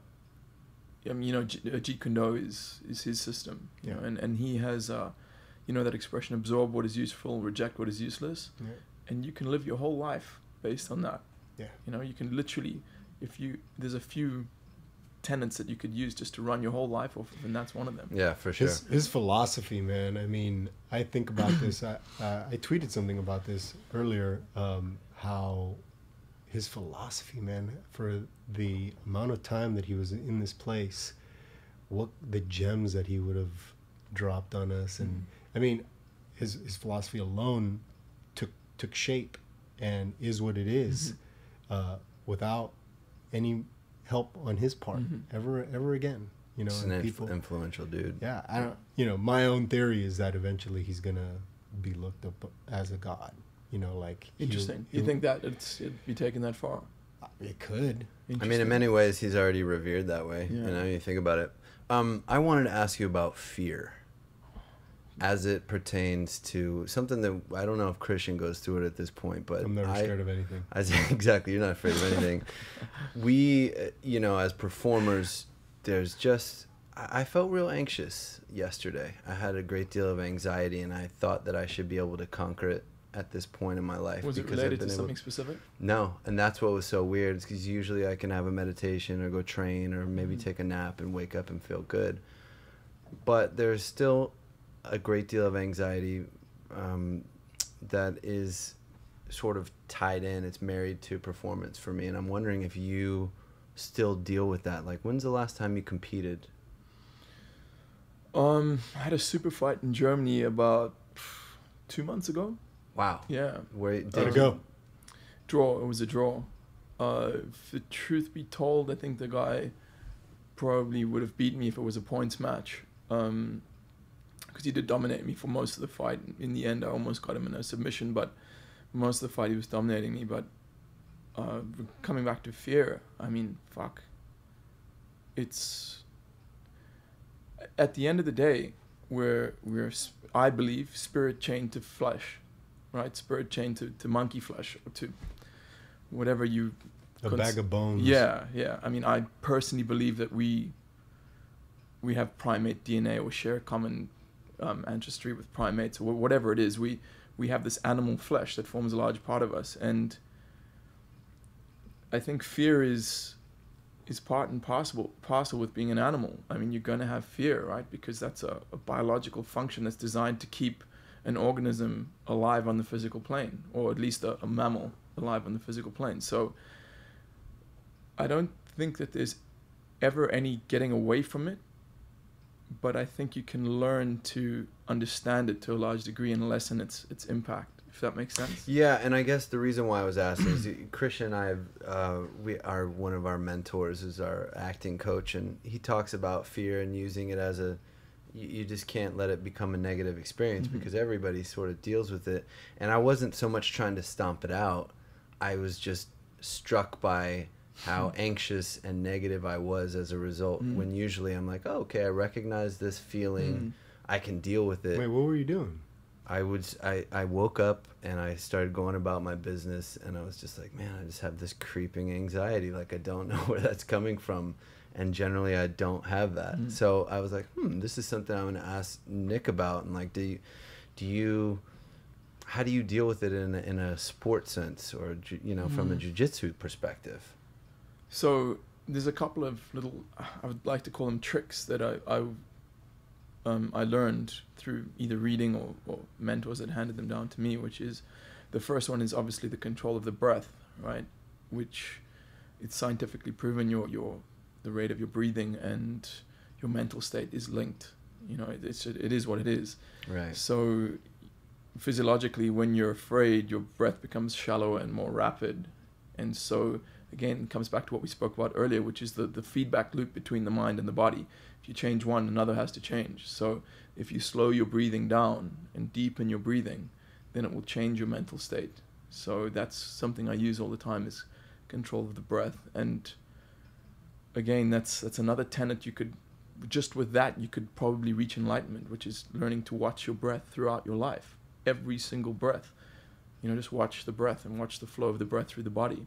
mean, you know, Jeet Kune Do is his system, you know, and he has you know, that expression, absorb what is useful, reject what is useless, and you can live your whole life based on that. You know, you can literally, there's a few tenets that you could use just to run your whole life off of, and that's one of them. Yeah, for sure. His philosophy, man. I mean, I think about this. I tweeted something about this earlier. How his philosophy, man, for the amount of time that he was in this place, what the gems that he would have dropped on us, and I mean, his philosophy alone took shape and is what it is, without any help on his part ever again, you know. He's and an people, influential dude. Yeah, I don't, you know, my own theory is that eventually he's gonna be looked up as a god, you know, like. Interesting. You think that it'd be taken that far? It could. I mean, in many ways he's already revered that way. You know, you think about it. I wanted to ask you about fear as it pertains to something that I don't know if Christian goes through it at this point, but I'm never scared of anything. Exactly, you're not afraid of anything. We, you know, as performers, I felt real anxious yesterday. I had a great deal of anxiety, and I thought that I should be able to conquer it at this point in my life. Was it related to something specific? No, and that's what was so weird, because usually I can have a meditation or go train or maybe take a nap and wake up and feel good. But there's still a great deal of anxiety that is sort of tied in. It's married to performance for me, and I'm wondering if you still deal with that. Like, when's the last time you competed? I had a super fight in Germany about 2 months ago. Wow. Yeah. Where did it go? Draw. It was a draw. If the truth be told, I think the guy probably would have beat me if it was a points match. Because he did dominate me for most of the fight. In the end, I almost got him in a submission, but most of the fight he was dominating me. But coming back to fear, I mean, fuck. It's at the end of the day, we're I believe spirit chained to flesh, right? Spirit chained to monkey flesh, or to whatever you. A bag of bones. Yeah. I mean, I personally believe that we have primate DNA, or share common ancestry with primates, or whatever it is. We have this animal flesh that forms a large part of us, and I think fear is part and parcel with being an animal. I mean, you're going to have fear, right? Because that's a biological function that's designed to keep an organism alive on the physical plane, or at least a mammal alive on the physical plane. So I don't think that there's ever any getting away from it, but I think you can learn to understand it to a large degree and lessen its impact, if that makes sense. Yeah, and I guess the reason why I was asking is Christian and I one of our mentors is our acting coach, and he talks about fear and using it as you just can't let it become a negative experience, because everybody sort of deals with it. And I wasn't so much trying to stomp it out. I was just struck by how anxious and negative I was as a result, when usually I'm like, oh, okay, I recognize this feeling, I can deal with it. Wait, what were you doing? I woke up and I started going about my business, and I was just like, man, I just have this creeping anxiety. Like, I don't know where that's coming from. And generally I don't have that. So I was like, this is something I'm going to ask Nick about. And like, how do you deal with it in a sport sense, or, you know, from a jiu-jitsu perspective? So there's a couple of little, I would like to call them tricks that I learned through either reading or mentors that handed them down to me, which is, the first one is obviously the control of the breath, right? Which it's scientifically proven the rate of your breathing and your mental state is linked. You know, it is what it is. Right. So physiologically, when you're afraid, your breath becomes shallower and more rapid. And so again, it comes back to what we spoke about earlier, which is the feedback loop between the mind and the body. If you change one, another has to change. So if you slow your breathing down and deepen your breathing, then it will change your mental state. So that's something I use all the time, is control of the breath. And again, that's another tenet. You could, just with that, you could probably reach enlightenment, which is learning to watch your breath throughout your life. Every single breath. You know, just watch the breath and watch the flow of the breath through the body.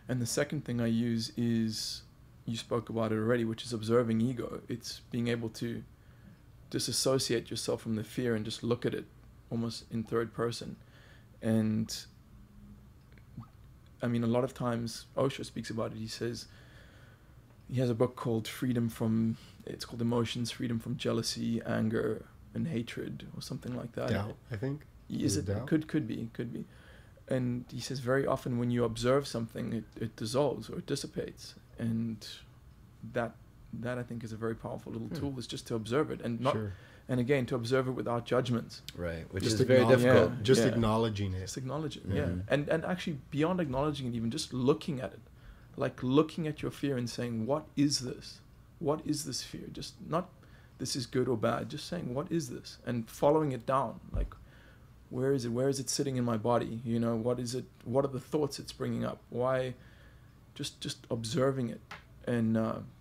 And the second thing I use is, you spoke about it already, which is observing ego. It's being able to disassociate yourself from the fear and just look at it almost in third person. And I mean, a lot of times Osho speaks about it. He says, he has a book called it's called Emotions, Freedom from Jealousy, Anger, and Hatred, or something like that. Doubt, I think. Is it? Doubt? Could be. And he says very often when you observe something, it dissolves or it dissipates. And that I think is a very powerful little tool, is just to observe it, and not, and again, to observe it without judgments. Right, which just is very difficult. Yeah, just acknowledging it. Just acknowledge it, And actually, beyond acknowledging it, even just looking at it. Like looking at your fear and saying, what is this? What is this fear? Just not, this is good or bad. Just saying, what is this? And following it down. Like, where is it? Where is it sitting in my body? You know, what is it? What are the thoughts it's bringing up? Why? Just observing it. And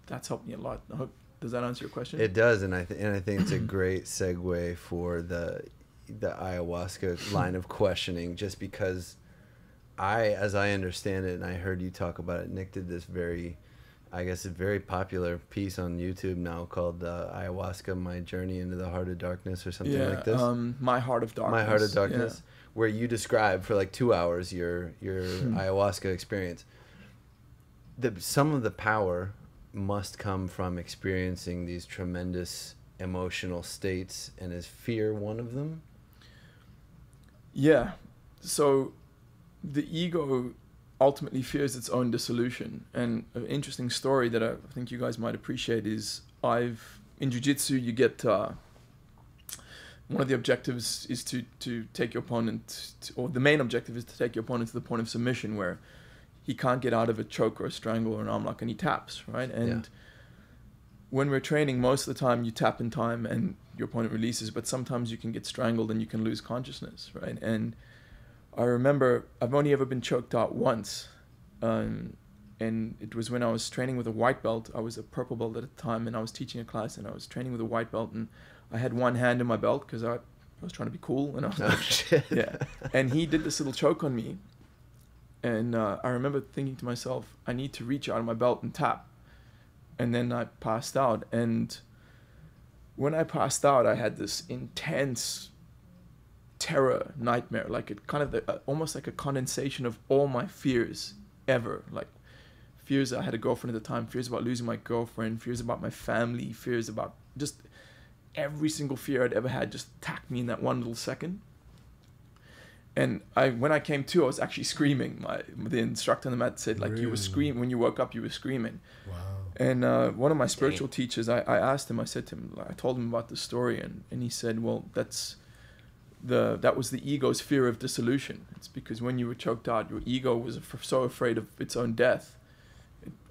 that's helped me a lot. I hope, does that answer your question? It does, and I think it's a great segue for the ayahuasca line of questioning, just because as I understand it, and I heard you talk about it, Nick did this very popular piece on YouTube now called Ayahuasca, My Journey into the Heart of Darkness, or something like this. My Heart of Darkness. My Heart of Darkness, where you describe for like 2 hours your ayahuasca experience. Some of the power must come from experiencing these tremendous emotional states, and is fear one of them? Yeah. So the ego ultimately fears its own dissolution. And an interesting story that I think you guys might appreciate is, in jiu-jitsu, you get one of the objectives is to take your opponent, or the main objective is to take your opponent to the point of submission, where he can't get out of a choke or a strangle or an arm lock, and he taps, right? And when we're training, most of the time you tap in time and your opponent releases, but sometimes you can get strangled and you can lose consciousness, right? And I remember I've only ever been choked out once, and it was when I was training with a white belt. I was a purple belt at the time, and I was teaching a class, and I was training with a white belt, and I had one hand in my belt because I was trying to be cool, and I was like, yeah. And he did this little choke on me, and I remember thinking to myself, I need to reach out of my belt and tap, and then I passed out. And when I passed out, I had this intense terror nightmare, like it kind of almost like a condensation of all my fears ever, like fears I had a girlfriend at the time, fears about losing my girlfriend, fears about my family, fears about just every single fear I'd ever had just attacked me in that one little second. And when I came to, I was actually screaming. The instructor on the mat said, like, really? You were screaming when you woke up. You were screaming. Wow. And one of my spiritual teachers, I asked him. I said to him, I told him about the story, and he said, well, that was the ego's fear of dissolution. It's because when you were choked out, your ego was so afraid of its own death,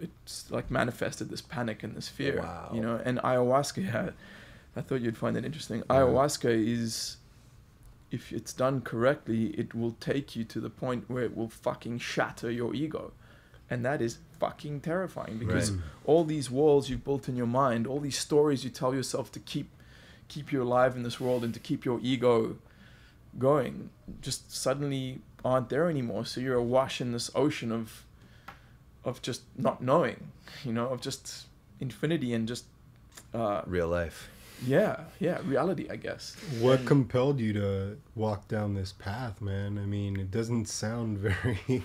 it's like manifested this panic and this fear. Wow. You know. And ayahuasca, I thought you'd find that interesting. Yeah. Ayahuasca is, if it's done correctly, it will take you to the point where it will fucking shatter your ego. And that is fucking terrifying, because all these walls you've built in your mind, all these stories you tell yourself to keep keep you alive in this world and to keep your ego going just suddenly aren't there anymore. So you're awash in this ocean of just not knowing, you know, of just infinity and just real life. Yeah, reality, I guess. What compelled you to walk down this path, man? I mean, it doesn't sound very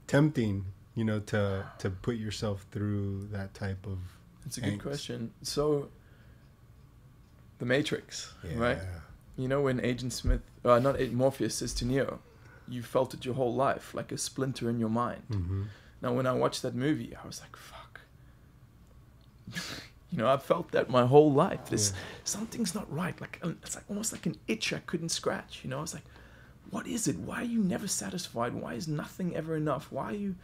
tempting, you know, to put yourself through that type of It's a good question. So, The Matrix, right? You know, when Agent Smith, Morpheus says to Neo, you felt it your whole life, like a splinter in your mind. Mm-hmm. Now, when I watched that movie, I was like, fuck. You know, I felt that my whole life. Something's not right. Like, it's like almost like an itch I couldn't scratch. You know, I was like, what is it? Why are you never satisfied? Why is nothing ever enough? Why are you,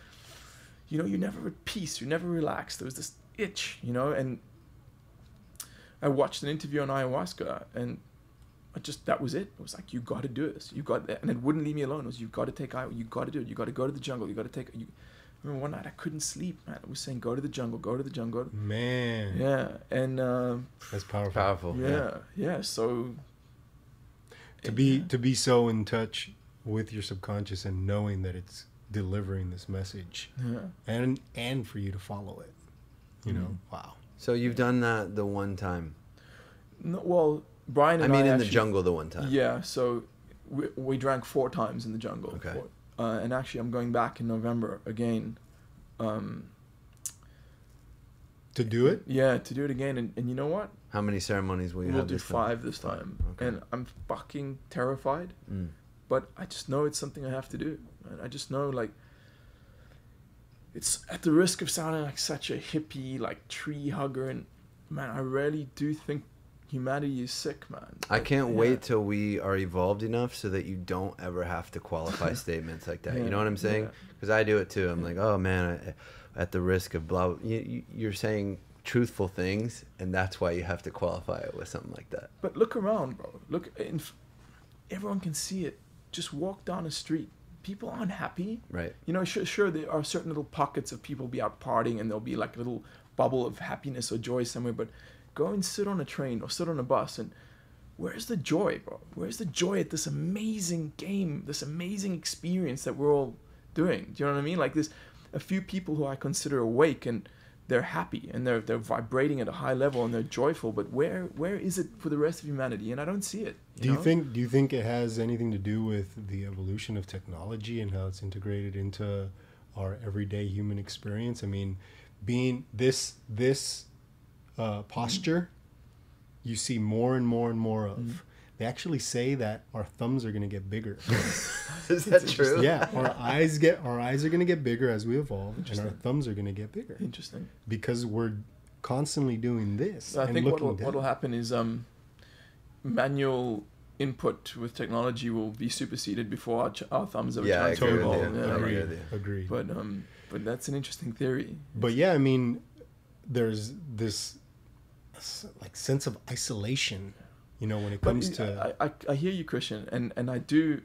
you know, you're never at peace. You're never relaxed. There was this itch, you know, and I watched an interview on ayahuasca, and that was it. It was like, you got to do this. You got that. And it wouldn't leave me alone. It was, you've got to take ayahuasca. You got to do it. You got to go to the jungle. You got to take I remember one night I couldn't sleep, man. I was saying, go to the jungle, go to the jungle. Man. Yeah, and that's powerful. Powerful. Yeah. So to be so in touch with your subconscious and knowing that it's delivering this message, and for you to follow it, you know, wow. So you've done that the one time. No, well, Brian and I in actually, the jungle the one time. Yeah. So we drank 4 times in the jungle. Okay. And actually, I'm going back in November again. To do it? Yeah, to do it again. And you know what? How many ceremonies will you have? We'll do 5 this time. Okay. And I'm fucking terrified. But I just know it's something I have to do. And I just know, like, it's at the risk of sounding like such a hippie, like, tree hugger. And, man, I really do think humanity is sick, man. I can't wait till we are evolved enough so that you don't ever have to qualify statements like that. You know what I'm saying? Because I do it too. I'm like, oh man, at the risk of blah. You're saying truthful things, and that's why you have to qualify it with something like that. But look around, bro. Look, everyone can see it. Just walk down the street. People aren't happy. Right. You know, sure, there are certain little pockets of people be out partying, and there'll be like a little bubble of happiness or joy somewhere, but go and sit on a train or sit on a bus, and where's the joy, bro? Where's the joy at this amazing game, this amazing experience that we're all doing? Do you know what I mean? Like, there's a few people who I consider awake, and they're happy, and they're vibrating at a high level, and they're joyful. But where is it for the rest of humanity? And I don't see it. Do you think it has anything to do with the evolution of technology and how it's integrated into our everyday human experience? I mean, being this posture, you see more and more and more of. They actually say that our thumbs are going to get bigger. Is that true? Yeah, our eyes are going to get bigger as we evolve, and our thumbs are going to get bigger. Interesting. Because we're constantly doing this. So I think what'll happen is manual input with technology will be superseded before our thumbs ever chance to evolve. Agreed. But that's an interesting theory. But yeah, I mean, there's this like sense of isolation, you know, when it comes to I hear you, Christian, and I do,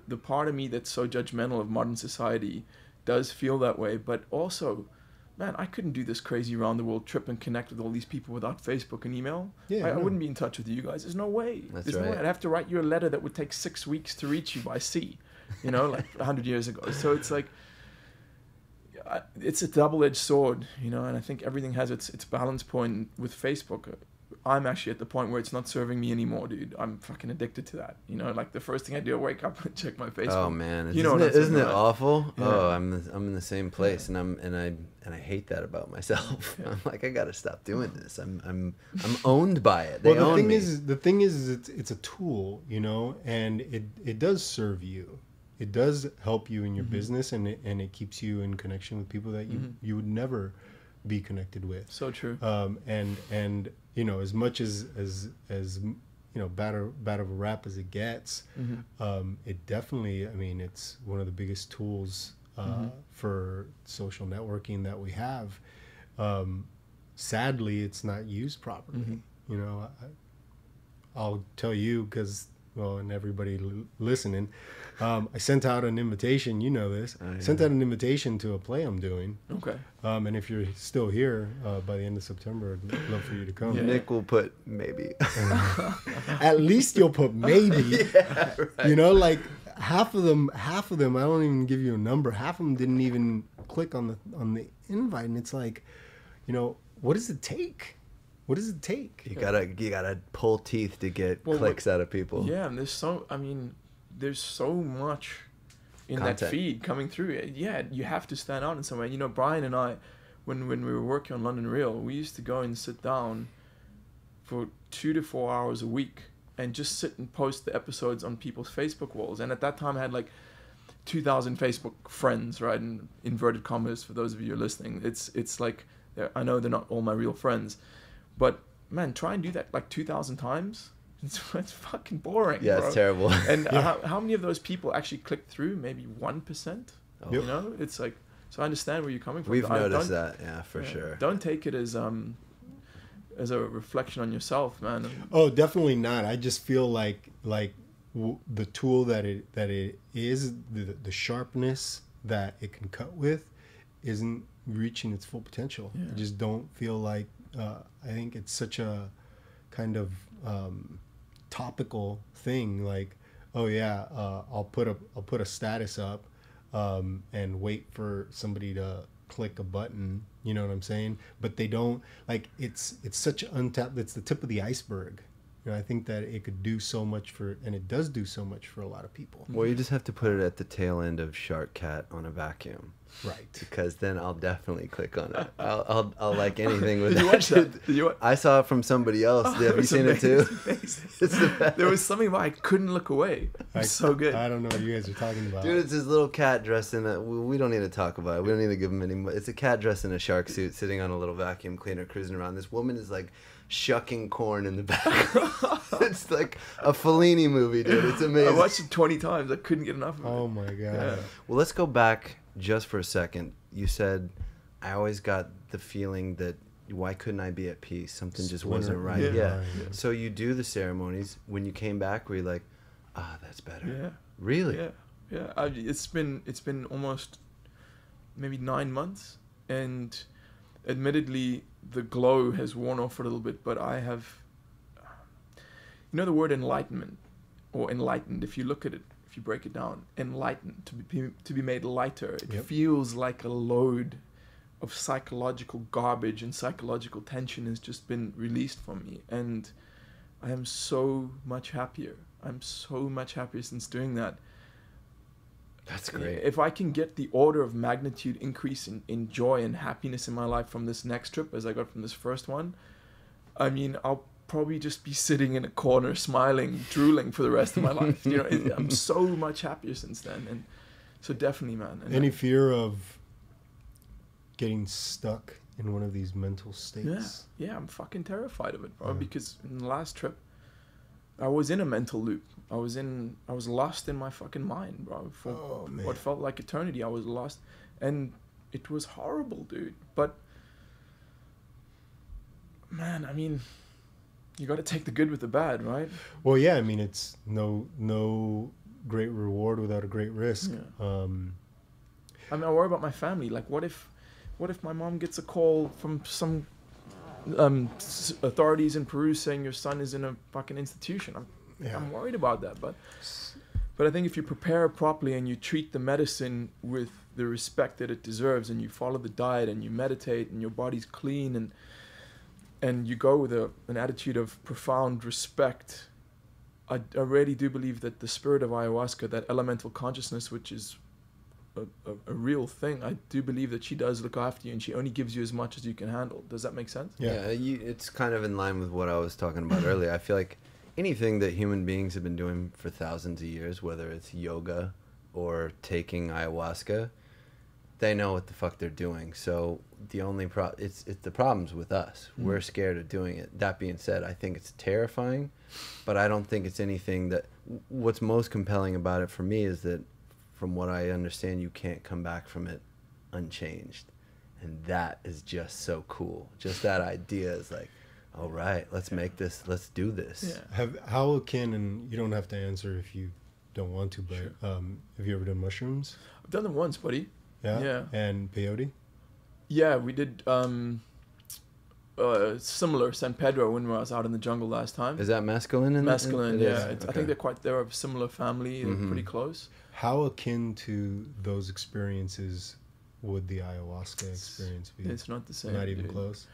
the part of me that's so judgmental of modern society does feel that way. But also, man, I couldn't do this crazy around the world trip and connect with all these people without Facebook and email. I wouldn't be in touch with you guys. There's no way. There's no way. I'd have to write you a letter that would take 6 weeks to reach you by sea, you know, like 100 years ago. So it's like, it's a double-edged sword, you know, and I think everything has its balance point. With Facebook, I'm actually at the point where it's not serving me anymore, dude. I'm fucking addicted to that, you know. Like, the first thing I do, I wake up and check my Facebook. Oh man, isn't it awful? Yeah. Oh, I'm in the same place, and I hate that about myself. I'm like, I gotta stop doing this. I'm owned by it. They own me. The thing is, it's a tool, you know, and it does serve you. It does help you in your business, and it keeps you in connection with people that you would never be connected with. So true. And you know, as much as you know, bad of a rap as it gets, it definitely, I mean, it's one of the biggest tools for social networking that we have. Sadly, it's not used properly. You know, I'll tell you, because well, and everybody listening, I sent out an invitation. You know this. Oh, yeah. Sent out an invitation to a play I'm doing. Okay. And if you're still here by the end of September, I'd love for you to come. Yeah. Nick will put maybe. At least you'll put maybe. Yeah, right. You know, like half of them. I don't even give you a number. Half of them didn't even click on the invite, and it's like, you know, what does it take? What does it take? You gotta pull teeth to get clicks out of people. Yeah, and there's so much in Content. that feed coming through. Yeah, you have to stand out in some way. You know, Brian and I, when we were working on London Real, we used to go and sit down for 2 to 4 hours a week and just sit and post the episodes on people's Facebook walls. And at that time, I had like 2,000 Facebook friends, right? In inverted commas, for those of you who are listening. It's like, I know they're not all my real friends. But man, try and do that like 2,000 times. It's fucking boring. Yeah, bro. It's terrible. And how many of those people actually click through? Maybe 1%. Oh. You know, it's like, so I understand where you're coming from. We've noticed that, for sure. Don't take it as a reflection on yourself, man. Oh, definitely not. I just feel like the tool that it is, the sharpness that it can cut with, isn't reaching its full potential. Yeah. I just don't feel like. I think it's such a kind of topical thing. Like, oh yeah, I'll put a status up and wait for somebody to click a button. You know what I'm saying? But they don't, like, it's such untapped. It's the tip of the iceberg. You know, I think that it could do so much and it does do so much for a lot of people. Well, you just have to put it at the tail end of Shark Cat on a vacuum. Right. Because then I'll definitely click on it. I'll like anything with Did you watch that? Did you I saw it from somebody else. Have you seen it too? It's the best. There was something about I couldn't look away. It's so good. I don't know what you guys are talking about. Dude, it's this little cat dressed in a... We don't need to talk about it. We don't need to give him any... It's a cat dressed in a shark suit sitting on a little vacuum cleaner cruising around. This woman is like shucking corn in the background. It's like a Fellini movie, dude. It's amazing. I watched it 20 times. I couldn't get enough of it. Oh my God. Yeah. Well, let's go back just for a second. You said, I always got the feeling that why couldn't I be at peace? Something just wasn't right. Yeah. So you do the ceremonies. When you came back, were you like, that's better? Yeah. Really? Yeah. It's been almost maybe 9 months, and admittedly the glow has worn off a little bit, but I have, you know, the word enlightenment or enlightened, if you look at it, if you break it down, enlightened, to be made lighter, it feels like a load of psychological garbage and psychological tension has just been released from me, and I am so much happier. I'm so much happier since doing that. That's great. If I can get the order of magnitude increase in joy and happiness in my life from this next trip as I got from this first one, I mean, I'll probably just be sitting in a corner smiling, drooling for the rest of my life. You know, I'm so much happier since then. And so definitely, man. And any fear of getting stuck in one of these mental states? Yeah, I'm fucking terrified of it, bro, because in the last trip, I was in a mental loop. I was lost in my fucking mind, bro. For what felt like eternity, I was lost. And it was horrible, dude. But, man, I mean, you got to take the good with the bad, right? Well, yeah, I mean, it's no great reward without a great risk. Yeah. I mean, I worry about my family. Like, what if my mom gets a call from some authorities in Peru saying your son is in a fucking institution? I'm worried about that, but I think if you prepare properly and you treat the medicine with the respect that it deserves, and you follow the diet and you meditate and your body's clean and you go with an attitude of profound respect, I really do believe that the spirit of ayahuasca, that elemental consciousness, which is a real thing, I do believe that she does look after you, and she only gives you as much as you can handle. Does that make sense? Yeah, it's kind of in line with what I was talking about earlier. I feel like anything that human beings have been doing for thousands of years, whether it's yoga or taking ayahuasca, they know what the fuck they're doing. So the only it's the problem's with us. We're scared of doing it. That being said, I think it's terrifying, but I don't think it's anything that... What's most compelling about it for me is that, from what I understand, you can't come back from it unchanged. And that is just so cool. Just that idea is like, all right, let's make this, let's do this. Yeah. How akin, and you don't have to answer if you don't want to, but Sure. have you ever done mushrooms? I've done them once, buddy. Yeah. Yeah. And peyote? Yeah, we did similar San Pedro when I was out in the jungle last time. Is that mescaline? Mescaline, yeah. Okay. I think they're of a similar family. They're pretty close. How akin to those experiences would the ayahuasca experience be? It's not the same. Not even dude. close.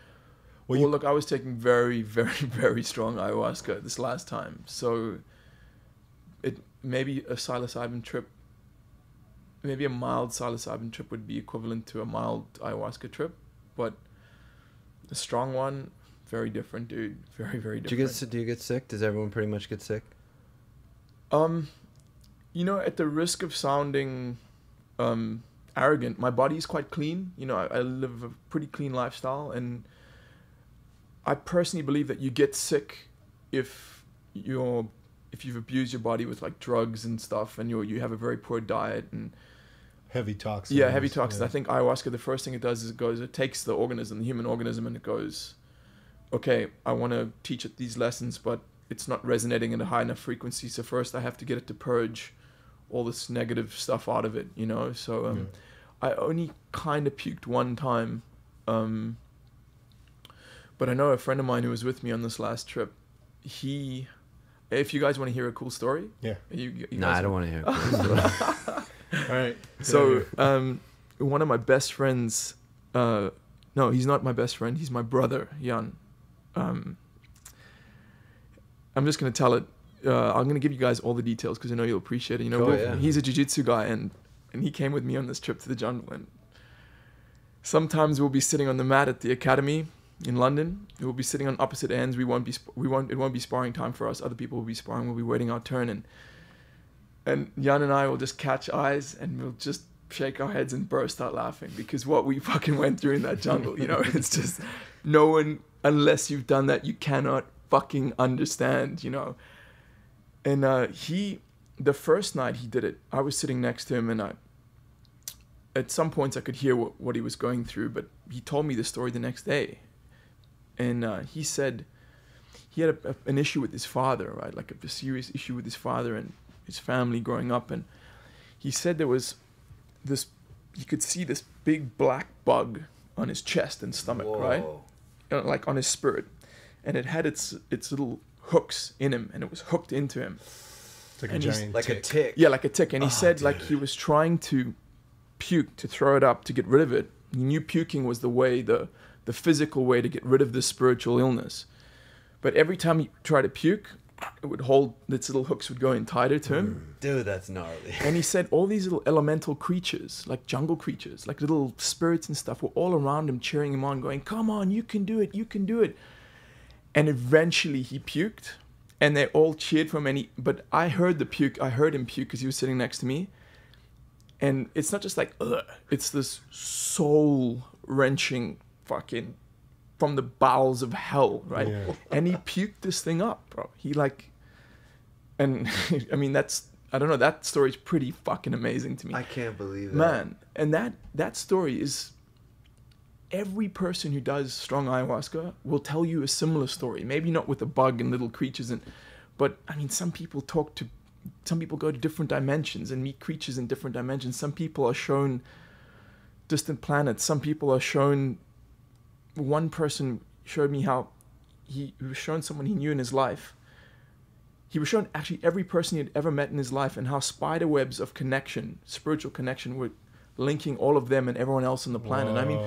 Well, look, I was taking very, very, very strong ayahuasca this last time. So it maybe a psilocybin trip, maybe a mild psilocybin trip would be equivalent to a mild ayahuasca trip, but a strong one, very different, dude. Very, very different. Do you get sick? Does everyone pretty much get sick? You know, at the risk of sounding arrogant, my body is quite clean. You know, I live a pretty clean lifestyle, and I personally believe that you get sick if you've abused your body with like drugs and stuff, and you have a very poor diet and heavy toxins. Yeah, heavy toxins. Yeah. I think ayahuasca, the first thing it does is it takes the human organism, and it goes, okay, I want to teach it these lessons, but it's not resonating at a high enough frequency. So first I have to get it to purge all this negative stuff out of it, you know? So I only kind of puked one time. But I know a friend of mine who was with me on this last trip, if you guys want to hear a cool story. Yeah. I don't want to hear a cool story. All right. So one of my best friends, no, he's not my best friend. He's my brother, Jan. I'm just going to tell it. I'm going to give you guys all the details because I know you'll appreciate it. You know, Cool, he's a jiu-jitsu guy, and he came with me on this trip to the jungle. And sometimes we'll be sitting on the mat at the academy in London. We'll be sitting on opposite ends. It won't be sparring time for us. Other people will be sparring. We'll be waiting our turn, and Jan and I will just catch eyes, and we'll just shake our heads and burst out laughing because what we fucking went through in that jungle, you know, it's just no one, unless you've done that, you cannot fucking understand, you know. And the first night he did it, I was sitting next to him, and at some points I could hear what he was going through, but he told me the story the next day. And he said he had an issue with his father, right? Like a serious issue with his father and his family growing up. And he said there was this, he could see this big black bug on his chest and stomach, Whoa. right? Like on his spirit. And it had its little hooks in him, and it was hooked into him. It's like and a giant Like tick. a tick. Yeah, like a tick. And he said dude. like he was trying to puke, to throw it up, to get rid of it. He knew puking was the way, the physical way to get rid of this spiritual illness. But every time he tried to puke, it would hold, its little hooks would go in tighter to him. Dude, that's gnarly. And he said all these little elemental creatures, like jungle creatures, like little spirits and stuff, were all around him, cheering him on, going, come on, you can do it, you can do it. And eventually he puked, and they all cheered for him. But I heard him puke because he was sitting next to me. And it's not just like, ugh, it's this soul-wrenching fucking, from the bowels of hell, right? Yeah. And he puked this thing up, bro. He like, and I mean, I don't know, that story's pretty fucking amazing to me. I can't believe that. Man, and that story is, every person who does strong ayahuasca will tell you a similar story. Maybe not with a bug and little creatures, but I mean, some people go to different dimensions and meet creatures in different dimensions. Some people are shown distant planets. Some people are shown. One person showed me how he was shown someone he knew in his life. He was shown actually every person he had ever met in his life, and how spider webs of connection, spiritual connection, were linking all of them and everyone else on the planet. Whoa. I mean,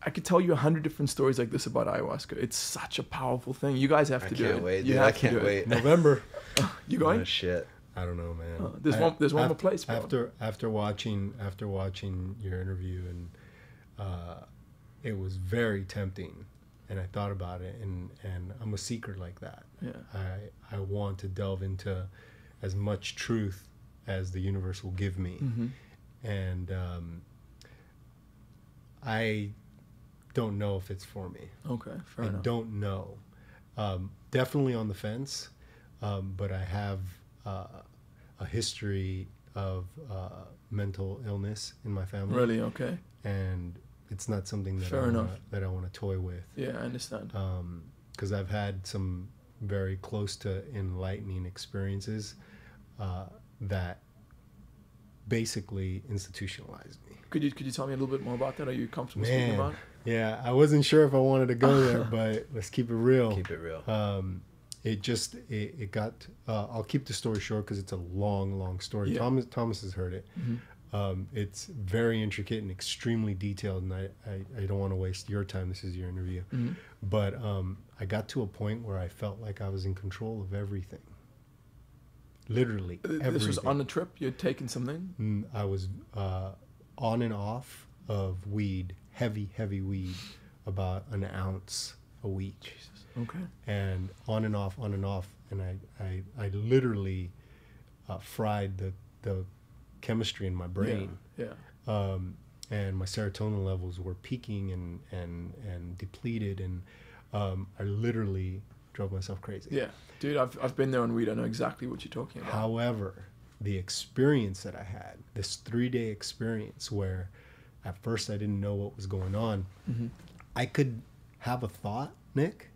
I could tell you 100 different stories like this about ayahuasca. It's such a powerful thing. You guys have to do it. I can't wait, You dude. have I to can't do it. wait. November. You going? Oh, shit. I don't know, man. There's one more place, bro. After watching your interview, and it was very tempting, and I thought about it, and I'm a seeker like that. Yeah. I want to delve into as much truth as the universe will give me, and I don't know if it's for me. Okay, fair I enough. don't know. Definitely on the fence, but I have a history of mental illness in my family. Really? Okay. And it's not something that Fair enough. that I want to toy with. Yeah, I understand. because I've had some very close to enlightening experiences that basically institutionalized me. Could you tell me a little bit more about that? Are you comfortable speaking about it? Yeah, I wasn't sure if I wanted to go there, but let's keep it real. Keep it real. It got. I'll keep the story short because it's a long story. Yeah. Thomas has heard it. Mm-hmm. It's very intricate and extremely detailed, and I don't want to waste your time. This is your interview. Mm-hmm. But I got to a point where I felt like I was in control of everything. Literally everything. This was on a trip? You had taken something? I was on and off of weed, heavy weed, about an ounce a week. Jesus. Okay. And on and off, and I literally fried the chemistry in my brain. Yeah. And my serotonin levels were peaking and depleted, and I literally drove myself crazy. Yeah, dude, I've been there on weed. I know exactly what you're talking about. However, the experience that I had, this 3-day experience where at first I didn't know what was going on, mm-hmm. I could have a thought, Nick,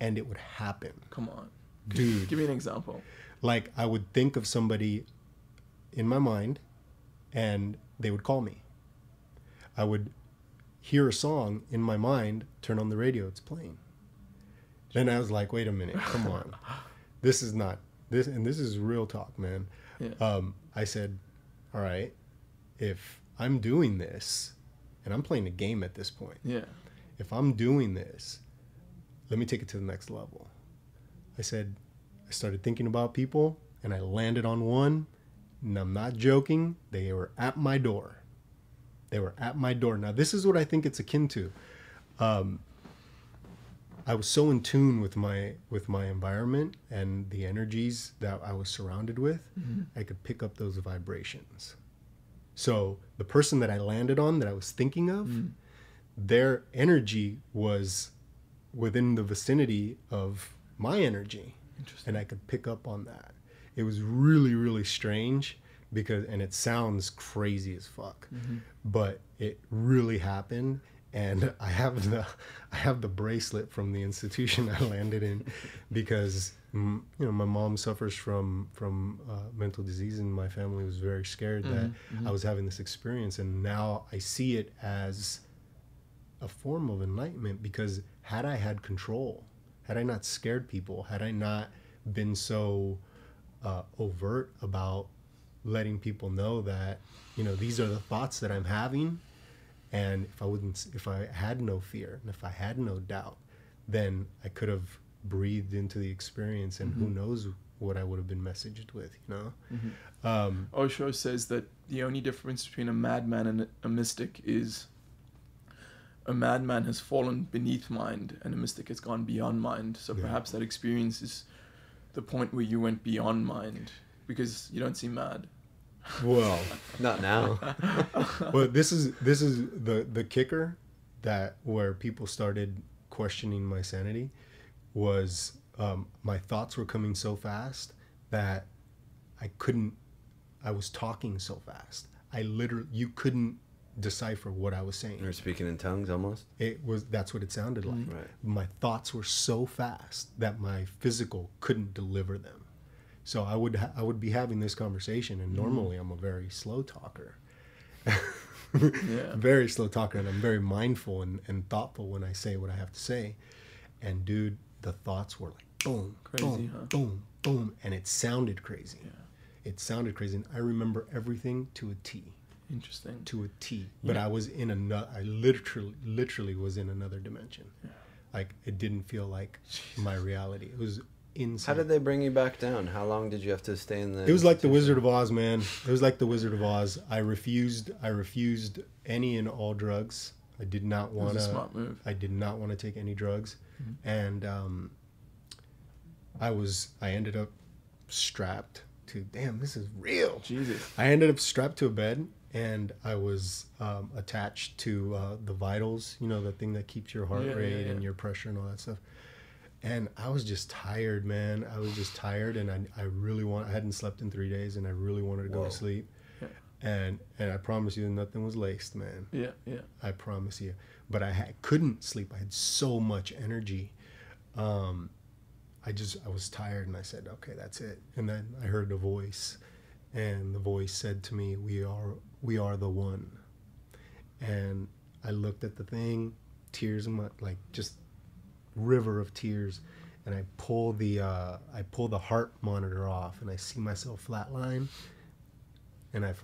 and it would happen. Come on. Dude. Give me an example. Like, I would think of somebody in my mind and they would call me. I would hear a song in my mind, turn on the radio, it's playing. Then I was like, wait a minute, come on. This is not, and this is real talk, man. Yeah. I said, all right, if I'm doing this, and I'm playing a game at this point. Yeah. If I'm doing this, let me take it to the next level. I started thinking about people, and I landed on one, and I'm not joking, they were at my door. They were at my door. Now, this is what I think it's akin to. I was so in tune with my environment and the energies that I was surrounded with, mm-hmm. I could pick up those vibrations. So the person that I landed on, that I was thinking of, mm-hmm. their energy was within the vicinity of my energy. Interesting. And I could pick up on that. It was really, really strange and it sounds crazy as fuck, mm-hmm. but it really happened. And I have the bracelet from the institution I landed in, because my mom suffers from mental disease, and my family was very scared that mm-hmm. I was having this experience. And now I see it as a form of enlightenment, because had I had control, had I not scared people, had I not been so overt about letting people know that, these are the thoughts that I'm having. And if I had no fear and if I had no doubt, then I could have breathed into the experience, and mm-hmm. who knows what I would have been messaged with, Mm-hmm. Osho says that the only difference between a madman and a mystic is a madman has fallen beneath mind and a mystic has gone beyond mind. So perhaps that experience is the point where you went beyond mind, because you don't seem mad. Well, not now. Well, this is the kicker, that where people started questioning my sanity was my thoughts were coming so fast that I was talking so fast. You couldn't decipher what I was saying. You were speaking in tongues almost? That's what it sounded like. Mm-hmm. Right. My thoughts were so fast that my physical couldn't deliver them. So I would be having this conversation, and normally I'm a very slow talker. Very slow talker, and I'm very mindful and thoughtful when I say what I have to say. And dude, the thoughts were like boom, crazy, boom, huh? boom, boom, and it sounded crazy. Yeah. It sounded crazy, and I remember everything to a T. Interesting. To a T. But I was I literally was in another dimension. Yeah. Like, it didn't feel like my reality. It was insane. How did they bring you back down? How long did you have to stay in the It was like the Wizard of Oz, man. It was like the Wizard of Oz. I refused any and all drugs. I did not want to. It was a smart move. I did not want to take any drugs. Mm-hmm. And I ended up strapped to, damn, this is real. Jesus. I ended up strapped to a bed, and I was attached to the vitals, the thing that keeps your heart rate and your pressure and all that stuff. And I was just tired, man. I was just tired, and I hadn't slept in 3 days, and I really wanted to go to sleep. Yeah. And I promise you, nothing was laced, man. Yeah, yeah. I promise you. But I couldn't sleep. I had so much energy. I was tired, and I said, okay, that's it. And then I heard a voice, and the voice said to me, we are the one. And I looked at the thing, tears in my, like, just river of tears, and I pull the heart monitor off, and I see myself flatline, and I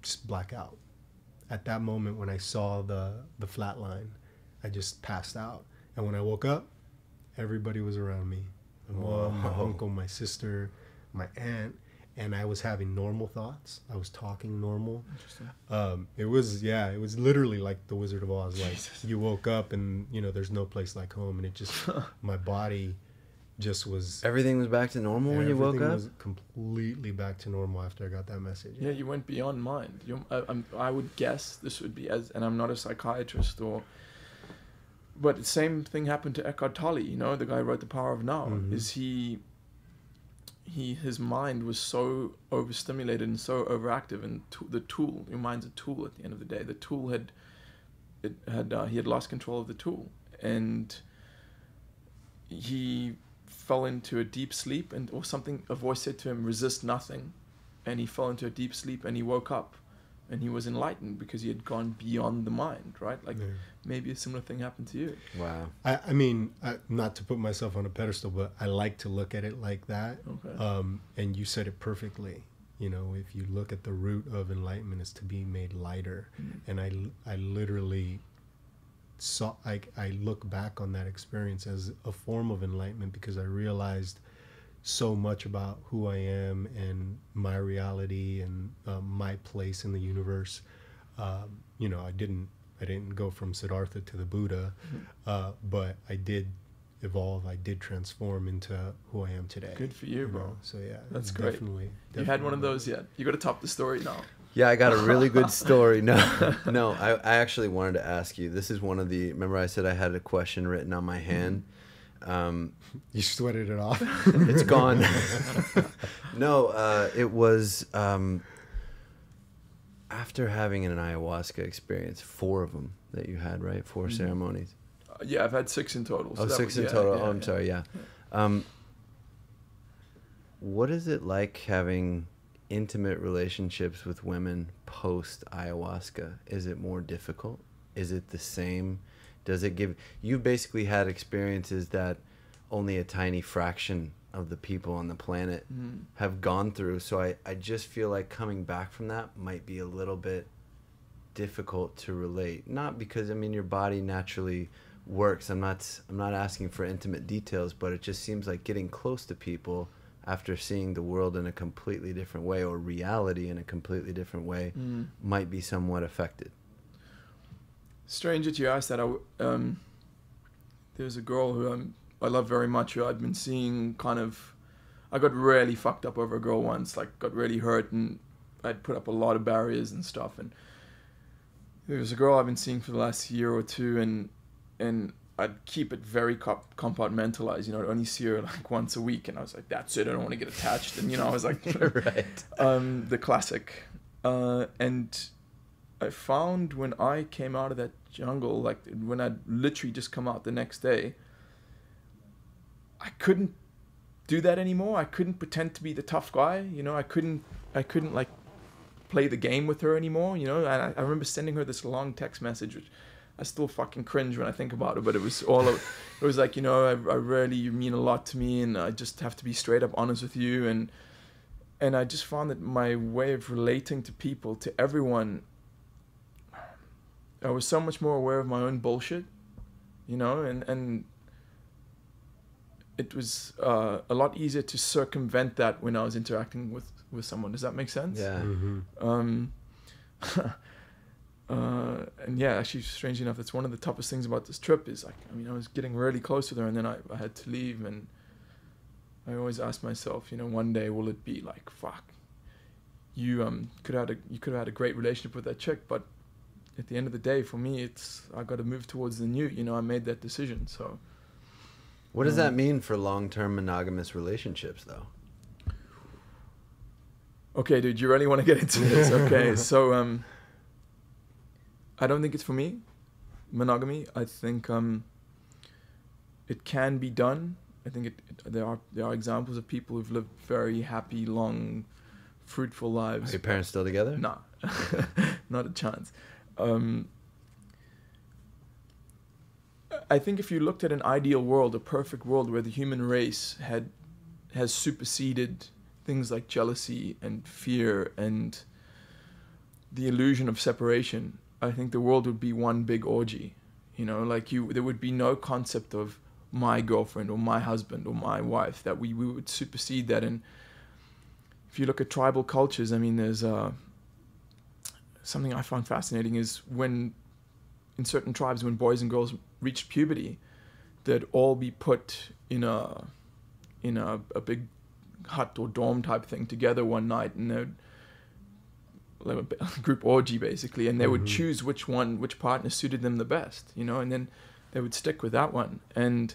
just black out. At that moment, when I saw the flat line, I just passed out. And when I woke up, everybody was around me. My mom, my uncle, my sister, my aunt, and I was having normal thoughts. I was talking normal. Interesting. It was literally like the Wizard of Oz. Like, you woke up and, you know, there's no place like home, and it just, my body just was... Everything was back to normal when you woke up? Everything was completely back to normal after I got that message. Yeah, you went beyond mind. I would guess this would be, and I'm not a psychiatrist, but the same thing happened to Eckhart Tolle, you know, the guy who wrote The Power of Now. Mm-hmm. His mind was so overstimulated and so overactive, and the tool, your mind's a tool at the end of the day. The tool he had lost control of the tool, and he fell into a deep sleep, a voice said to him, resist nothing, and he fell into a deep sleep, and he woke up, and he was enlightened because he had gone beyond the mind, right? Like, maybe a similar thing happened to you. Wow. I mean, not to put myself on a pedestal, but I like to look at it like that. Okay. And you said it perfectly. You know, if you look at the root of enlightenment is to be made lighter. And I literally I look back on that experience as a form of enlightenment, because I realized so much about who I am and my reality and my place in the universe. You know, I didn't go from Siddhartha to the Buddha, but I did evolve. I did transform into who I am today. Good for you, bro. Know? So yeah, that's great. Definitely. You had one of those yet? You got to top the story now. Yeah, I got a really good story. No, I actually wanted to ask you. This is one of the. Remember, I said I had a question written on my hand. You sweated it off. It's gone. No, it was after having an ayahuasca experience, 4 of them that you had, right? 4 ceremonies. Yeah, I've had 6 in total. So 6 in total. I'm sorry. Yeah. What is it like having intimate relationships with women post ayahuasca? Is it more difficult? Is it the same? Does it give you basically had experiences that only a tiny fraction of the people on the planet have gone through? So I just feel like coming back from that might be a little bit difficult to relate. Not because, I mean, your body naturally works. I'm not asking for intimate details, but it just seems like getting close to people after seeing the world in a completely different way, or reality in a completely different way, might be somewhat affected. Strange that you asked that. There's a girl who I love very much, who I've been seeing I got really fucked up over a girl once, like got really hurt, and I'd put up a lot of barriers and stuff. And there was a girl I've been seeing for the last year or two, and I'd keep it very compartmentalized. You know, I'd only see her like once a week, and I was like, that's it, I don't want to get attached. And, you know, I was like, right. The classic. And I found when I came out of that jungle, like when I'd literally just come out the next day, I couldn't do that anymore. I couldn't pretend to be the tough guy, you know. I couldn't like play the game with her anymore, you know. And I remember sending her this long text message, which I still fucking cringe when I think about it, but it was it was like, you know, I really, you mean a lot to me, and I just have to be straight up honest with you. And I just found that my way of relating to people, to everyone, I was so much more aware of my own bullshit, you know, and it was a lot easier to circumvent that when I was interacting with someone. Does that make sense? Yeah. And yeah, actually, strangely enough, that's one of the toughest things about this trip is, like, I mean, I was getting really close with her, and then I had to leave, and I always ask myself, you know, one day will it be like, fuck, you could have had a great relationship with that chick, but at the end of the day, for me, I got to move towards the new, you know. I made that decision. So what does that mean for long-term monogamous relationships, though? Okay, dude, you really want to get into this? Okay, so I don't think it's for me, monogamy. I think it can be done. I think there are examples of people who've lived very happy, long, fruitful lives. Are your parents still together? Nah, not a chance. I think if you looked at an ideal world, a perfect world where the human race has superseded things like jealousy and fear and the illusion of separation, I think the world would be one big orgy. You know, like there would be no concept of my girlfriend or my husband or my wife, that we would supersede that. And if you look at tribal cultures, I mean, there's something I find fascinating is when in certain tribes, when boys and girls reached puberty, they'd all be put in a big hut or dorm type thing together one night, and they'd like a group orgy basically, and they would choose which partner suited them the best, you know, and then they would stick with that one. And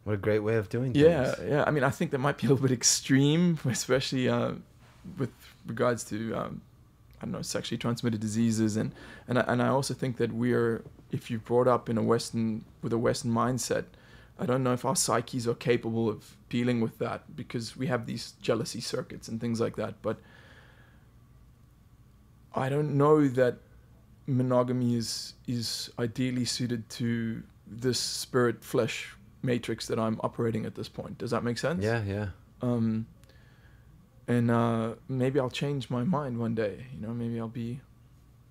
what a great way of doing things. Yeah. I mean, I think that might be a little bit extreme, especially with regards to I don't know, sexually transmitted diseases, and I also think that if you're brought up with a Western mindset, I don't know if our psyches are capable of dealing with that, because we have these jealousy circuits and things like that. But I don't know that monogamy is ideally suited to this spirit flesh matrix that I'm operating at this point. Does that make sense? Yeah. And maybe I'll change my mind one day. You know, maybe I'll be,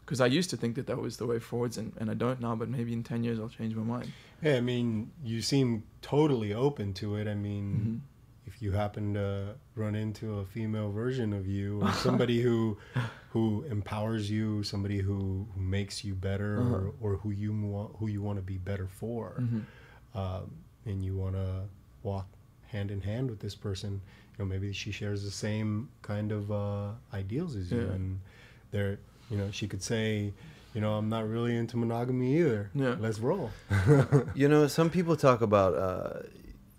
because I used to think that was the way forwards, and I don't now. But maybe in 10 years I'll change my mind. Yeah, I mean, you seem totally open to it. I mean, if you happen to run into a female version of you, or somebody who empowers you, somebody who makes you better, or who you want to be better for, and you want to walk hand in hand with this person, you know, maybe she shares the same kind of ideals as you, and there, you know, she could say, you know, I'm not really into monogamy either. Yeah. Let's roll. You know, some people talk about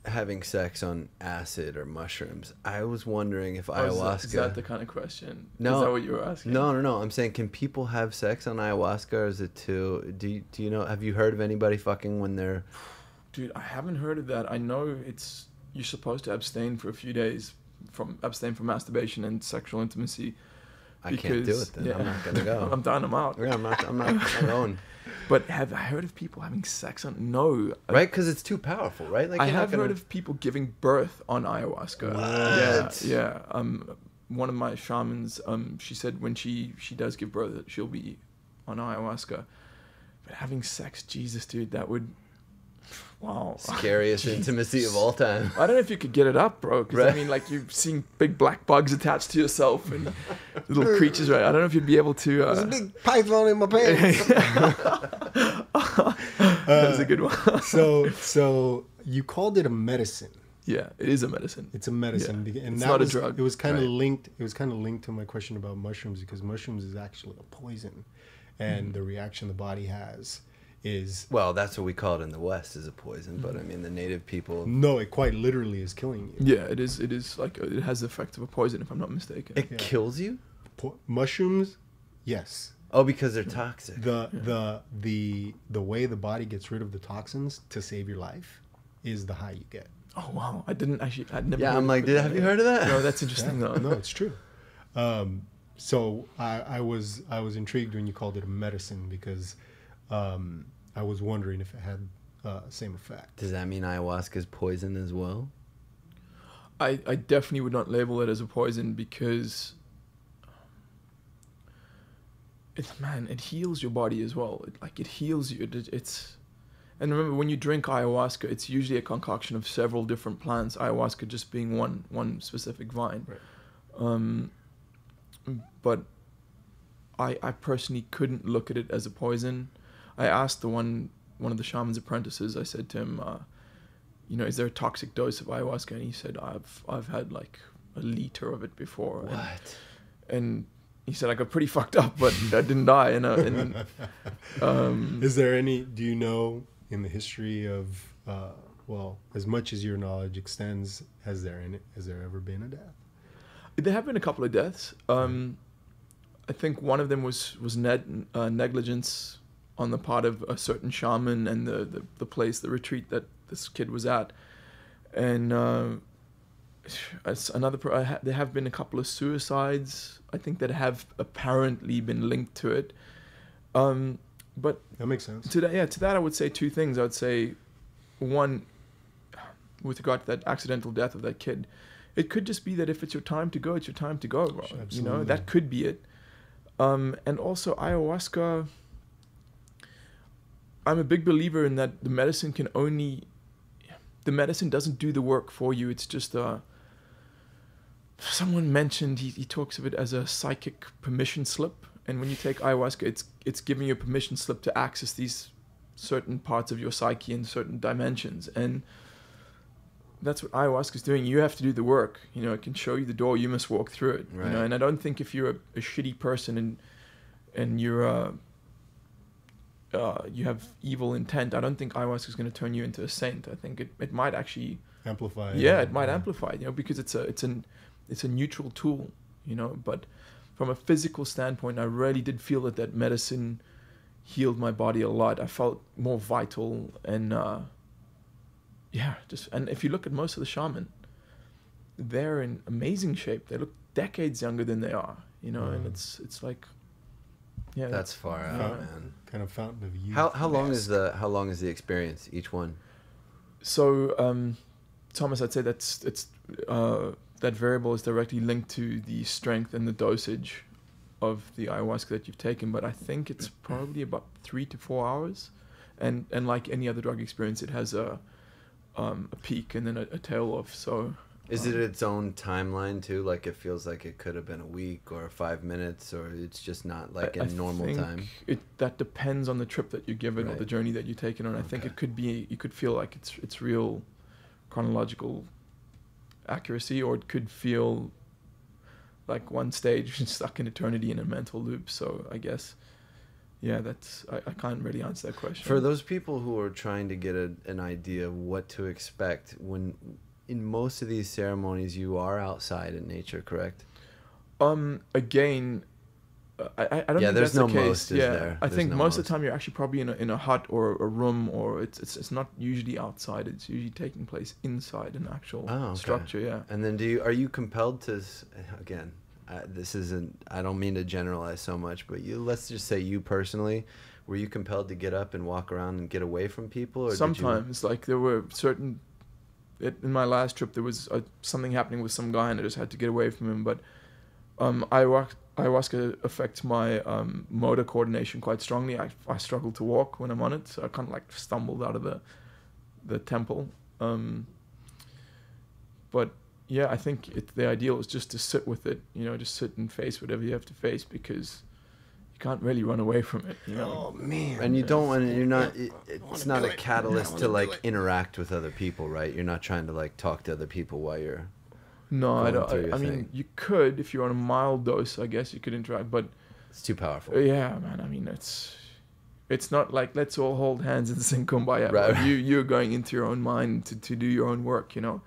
having sex on acid or mushrooms. I was wondering if ayahuasca... Is that the kind of question? No. Is that what you were asking? No. I'm saying, can people have sex on ayahuasca, or is it too... Do you know... Have you heard of anybody fucking when they're... Dude, I haven't heard of that. I know you're supposed to abstain for a few days from masturbation and sexual intimacy. I can't do it then. Yeah. I'm not gonna go. I'm done. I'm out. Yeah, I'm not going. But have I heard of people having sex on? No. Right, because it's too powerful, right? Like, I have heard of people giving birth on ayahuasca. What? Yeah. One of my shamans, she said when she does give birth, that she'll be on ayahuasca. But having sex, Jesus, dude, that would... Wow. Scariest intimacy of all time. I don't know if you could get it up, bro. Because, right. I mean, like, you're seeing big black bugs attached to yourself and little creatures, right? I don't know if you'd be able to... There's a big python in my pants. That was a good one. So you called it a medicine. Yeah, it is a medicine. It's a medicine. Yeah. And it's that not a drug. It was kind of linked. It was kind of linked to my question about mushrooms, because mushrooms is actually a poison, and the reaction the body has is... Well, that's what we call it in the West, is a poison. But I mean, the native people... No, it quite literally is killing you. Yeah, it is. It is like it has the effect of a poison, if I'm not mistaken. It kills you? Mushrooms, yes. Oh, because they're toxic. The way the body gets rid of the toxins to save your life is the high you get. Oh wow! I'd never. Yeah, I'm like, have you heard of that? No, that's interesting though. No, it's true. So I was intrigued when you called it a medicine, because I was wondering if it had same effect. Does that mean ayahuasca is poison as well? I definitely would not label it as a poison, because it heals your body as well. It heals you. And remember, when you drink ayahuasca, it's usually a concoction of several different plants. Ayahuasca just being one specific vine. Right. But I personally couldn't look at it as a poison. I asked one of the shaman's apprentices. I said to him, is there a toxic dose of ayahuasca? And he said, I've had like a liter of it before. What? And he said I got pretty fucked up, but I didn't die. Is there any? Do you know, in the history of, as much as your knowledge extends, has there ever been a death? There have been a couple of deaths. I think one of them was negligence on the part of a certain shaman and the place, the retreat that this kid was at. And there have been a couple of suicides, I think, that have apparently been linked to it. But that makes sense. To that I would say two things. I would say, one, with regard to that accidental death of that kid, it could just be that if it's your time to go, it's your time to go, bro. Absolutely. You know, that could be it. And also ayahuasca, I'm a big believer in that the medicine doesn't do the work for you. It's just someone mentioned, he talks of it as a psychic permission slip. And when you take ayahuasca, it's giving you a permission slip to access these certain parts of your psyche in certain dimensions. And that's what ayahuasca is doing. You have to do the work. You know, it can show you the door. You must walk through it. Right. You know, and I don't think if you're a shitty person and you're you have evil intent, I don't think ayahuasca is going to turn you into a saint. I think it might actually amplify. Yeah, it might amplify. You know, because it's a neutral tool. You know, but from a physical standpoint, I really did feel that medicine healed my body a lot. I felt more vital and and if you look at most of the shaman, they're in amazing shape. They look decades younger than they are, you know, and it's like, yeah. That's far out, man. Kind of fountain of youth. How long is the experience, each one? So, Thomas, I'd say that variable is directly linked to the strength and the dosage of the ayahuasca that you've taken, but I think it's probably about 3 to 4 hours, and like any other drug experience, it has a peak and then a tail off. So is it its own timeline too? Like it feels like it could have been a week or 5 minutes, or it's just not like in normal time? That depends on the trip that you're given, right, or the journey that you're taking on. I think it could be, you could feel like it's real chronological accuracy, or it could feel like one stage stuck in eternity in a mental loop. So I guess, yeah, I can't really answer that question. For those people who are trying to get an idea of what to expect, when in most of these ceremonies you are outside in nature, correct? Again, I don't think that's the case. I think most of the time you're actually probably in a hut or a room, or it's not usually outside. It's usually taking place inside an actual structure. Yeah. And then are you compelled to, again, this isn't, I don't mean to generalize so much, but let's just say you personally, were you compelled to get up and walk around and get away from people? Or sometimes, like there were certain, in my last trip there was something happening with some guy and I just had to get away from him. But ayahuasca affects my motor coordination quite strongly. I struggle to walk when I'm on it, so I kind of like stumbled out of the temple. But yeah, I think the ideal is just to sit with it, you know, just sit and face whatever you have to face, because you can't really run away from it, you know. Oh man! And you don't want to. You're not. It's not a catalyst to like interact with other people, right? You're not trying to like talk to other people while you're. No, I don't. I mean, you could, if you're on a mild dose, I guess you could interact, but it's too powerful. Yeah, man. I mean, it's not like let's all hold hands and sing Kumbaya. Right. You're going into your own mind to do your own work, you know.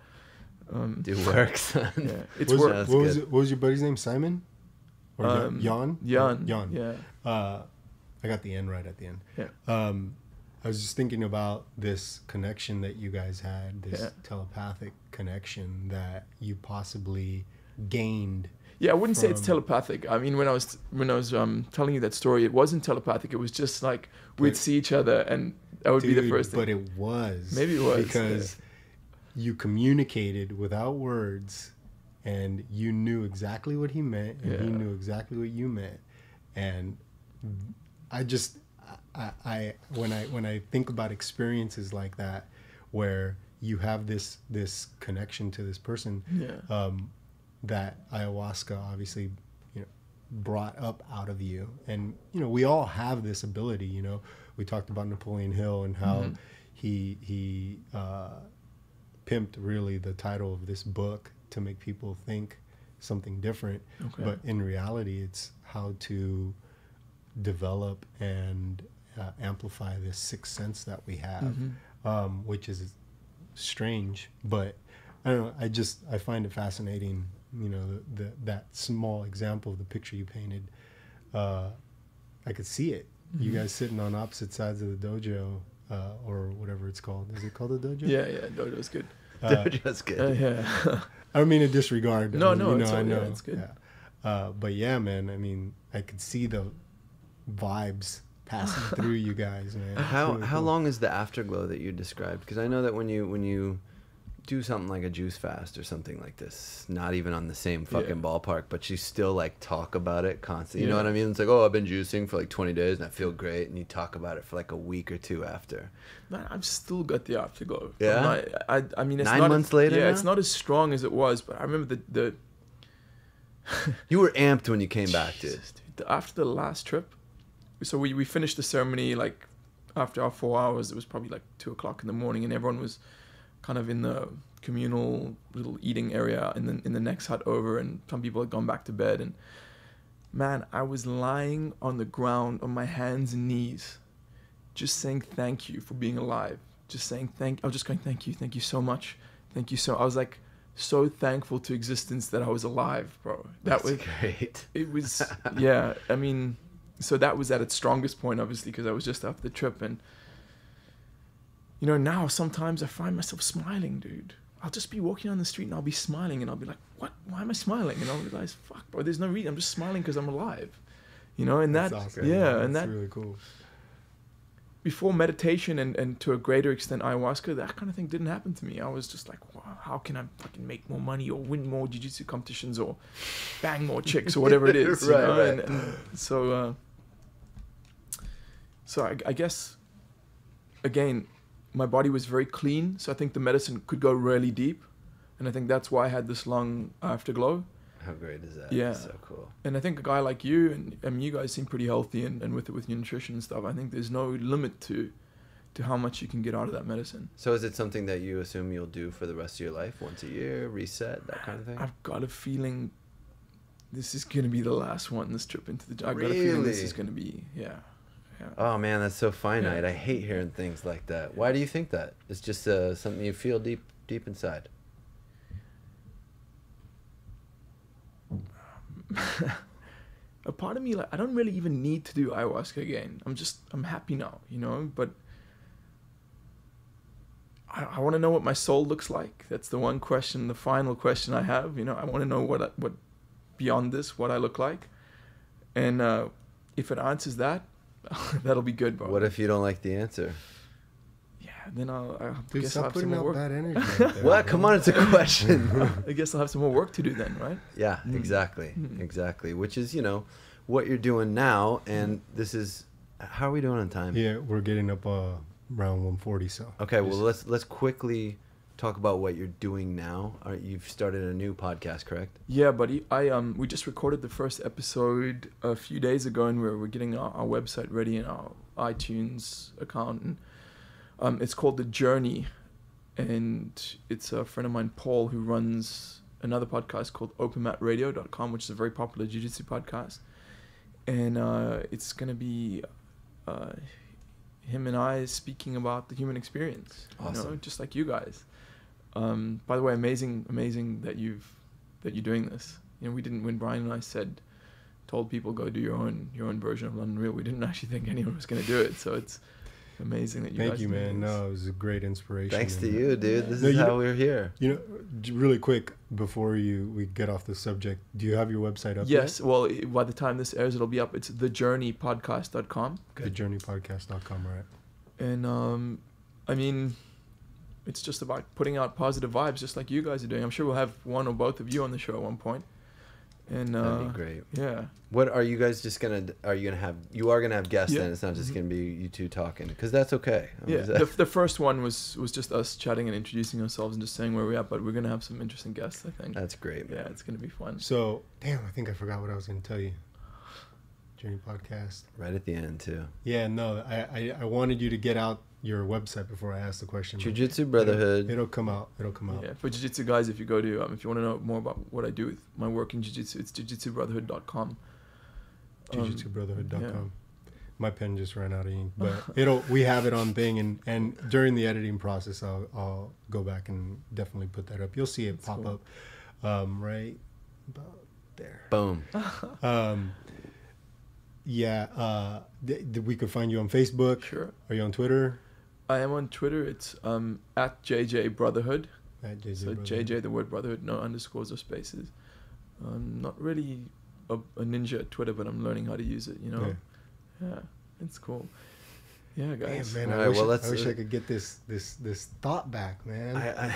Do work, son. Yeah, it's work. What was your buddy's name? Simon? Or Jan? Jan. Yeah. I got the end right at the end. Yeah. I was just thinking about this connection that you guys had, this telepathic connection that you possibly gained. Yeah, I wouldn't say it's telepathic. I mean, when I was telling you that story, it wasn't telepathic. It was just like we'd see each other, and that would be the first thing. But it was. Maybe it was because you communicated without words, and you knew exactly what he meant, and he knew exactly what you meant, and when I think about experiences like that, where you have this connection to this person, that ayahuasca obviously, you know, brought up out of you, and you know, we all have this ability. You know, we talked about Napoleon Hill and how he pimped really the title of this book to make people think something different, but in reality, it's how to develop and amplify this sixth sense that we have, which is strange, but I don't know, I find it fascinating, you know, that small example of the picture you painted. I could see it, you guys sitting on opposite sides of the dojo, or whatever it's called. Is it called a dojo? Yeah, dojo's good. Dojo's good. Yeah. I don't mean to disregard. No, you know, it's all, I know. Yeah, it's good. Yeah. But yeah, man. I mean, I could see the vibes passing through you guys, man. How really cool. long is the afterglow that you described? Because I know that when you do something like a juice fast or something like this, not even on the same fucking ballpark, but you still like talk about it constantly. You know what I mean? It's like, oh, I've been juicing for like 20 days and I feel great, and you talk about it for like a week or two after. Man, I've still got the afterglow. Yeah. I mean, it's 9 not months later. Yeah, now? it's not as strong as it was, but I remember the You were amped when you came back, dude. Jesus, dude. After the last trip, so we finished the ceremony like after our 4 hours. It was probably like 2:00 in the morning, and everyone was kind of in the communal little eating area in the next hut over, and some people had gone back to bed. And man, I was lying on the ground on my hands and knees, just saying thank you for being alive. Just saying I was just going, thank you so much, thank you so. I was like so thankful to existence that I was alive, bro. That's great. It was yeah. I mean, so that was at its strongest point, obviously, because I was just after the trip. And you know, now sometimes I find myself smiling, dude. I'll just be walking on the street and I'll be smiling, and I'll be like, what? Why am I smiling? And I'll realize, fuck, bro, there's no reason. I'm just smiling because I'm alive. You know, and that's awesome. yeah, and that's that really cool. Before meditation and to a greater extent ayahuasca, that kind of thing didn't happen to me. I was just like, wow, how can I fucking make more money or win more jiu-jitsu competitions or bang more chicks or whatever it is. Right, you know? right. And so I guess, again, my body was very clean, so I think the medicine could go really deep, and I think that's why I had this long afterglow. How great is that? Yeah. That's so cool. And I think a guy like you, and I mean, you guys seem pretty healthy, and with your nutrition and stuff, I think there's no limit to how much you can get out of that medicine. So is it something that you assume you'll do for the rest of your life, once a year, reset, that kind of thing? I've got a feeling this is going to be the last one, this trip into the... I've got a feeling this is going to be, yeah. Oh man, that's so finite. I hate hearing things like that. Why do you think that? It's just something you feel deep inside. A part of me, like, I don't really even need to do ayahuasca again. I'm happy now, you know, but I want to know what my soul looks like. That's the one question, the final question I have, you know. I want to know what beyond this, what I look like. And if it answers that, that'll be good, bro. What if you don't like the answer? Yeah, then I Dude, guess I'll stop have some putting more out work. bad energy. Like that, What? Come on, it's a question. I guess I'll have some more work to do then, right? Yeah, exactly. Exactly. Which is, you know, what you're doing now, and this is... How are we doing on time? Yeah, we're getting up around 1:40, so. Okay, well, let's quickly talk about what you're doing now. You've started a new podcast, correct? Yeah, buddy. We just recorded the first episode a few days ago, and we're getting our website ready and our iTunes account. And it's called The Journey, and it's a friend of mine, Paul, who runs another podcast called openmatradio.com, which is a very popular jiu-jitsu podcast. And it's going to be him and I speaking about the human experience. Awesome. You know, just like you guys. By the way, amazing that you're doing this. You know, when Brian and I told people go do your own version of London Real, we didn't actually think anyone was going to do it. So it's amazing that you guys. Thank you, man. No, it was a great inspiration. Thanks to you, dude. This is how we're here. You know, really quick before we get off the subject, do you have your website up? Yes. Yet? Well, by the time this airs, it'll be up. It's thejourneypodcast.com. Thejourneypodcast.com, right? And I mean, it's just about putting out positive vibes, just like you guys are doing. I'm sure we'll have one or both of you on the show at one point. And that'd be great. Yeah. What are you guys just gonna? You are gonna have guests? Then it's not just gonna be you two talking, because that's okay. The first one was just us chatting and introducing ourselves and just saying where we're at. But we're gonna have some interesting guests, I think. That's great, man. Yeah, it's gonna be fun. So, damn, I think I forgot what I was gonna tell you. Journey podcast. Right at the end too. Yeah, no, I wanted you to get out your website before I asked the question. Jiu-Jitsu Brotherhood. It'll come out. Yeah, for jiu-jitsu guys, if you go to if you want to know more about what I do with my work in jiu-jitsu, it's jiu-jitsubrotherhood.com. jiu-jitsubrotherhood.com. Yeah. My pen just ran out of ink, but we have it on thing, and during the editing process, I'll go back and definitely put that up. You'll see it pop up right about there. Boom. Yeah. We could find you on Facebook. Sure. Are you on Twitter? I am on Twitter. It's at JJ Brotherhood. At JJ So Brotherhood. JJ, the word brotherhood, no underscores or spaces. I'm not really a ninja at Twitter, but I'm learning how to use it, you know? Yeah, it's cool. Yeah, guys. Man, All I right, wish, well, I wish I could get this thought back, man.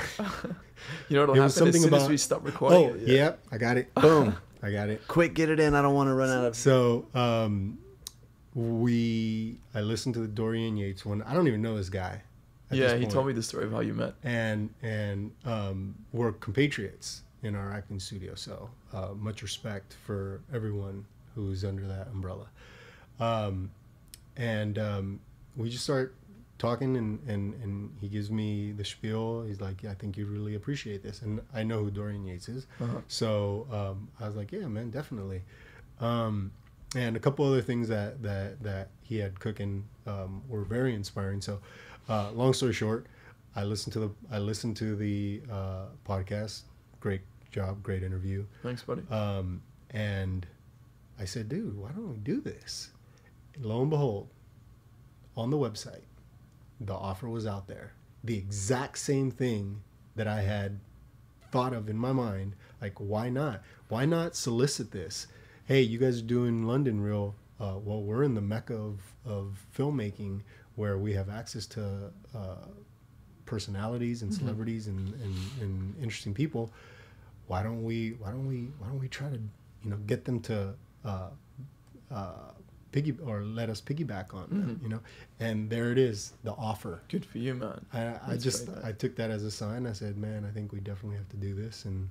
You know what'll It was happen as something soon as about- we stop recording? Oh, yeah, I got it. Boom. I got it. Quick, get it in. I don't want to run out of. So, I listened to the Dorian Yates one. I don't even know this guy. at Yeah, this he point. told me the story of how you met. And we're compatriots in our acting studio. So much respect for everyone who's under that umbrella. We just start talking, and he gives me the spiel. He's like, yeah, I think you'd really appreciate this. And I know who Dorian Yates is. So I was like, yeah, man, definitely. And a couple other things that he had cooking were very inspiring. So long story short, I listened to the podcast. Great job, great interview. Thanks, buddy. And I said, dude, why don't we do this? And lo and behold, on the website, the offer was out there. The exact same thing that I had thought of in my mind. Like, why not? Why not solicit this? Hey, you guys are doing London Real. Well, we're in the mecca of filmmaking, where we have access to personalities and celebrities and interesting people. Why don't we try to get them to let us piggyback on them, and there it is, the offer. Good for you, man. I took that as a sign. I said, man, I think we definitely have to do this, and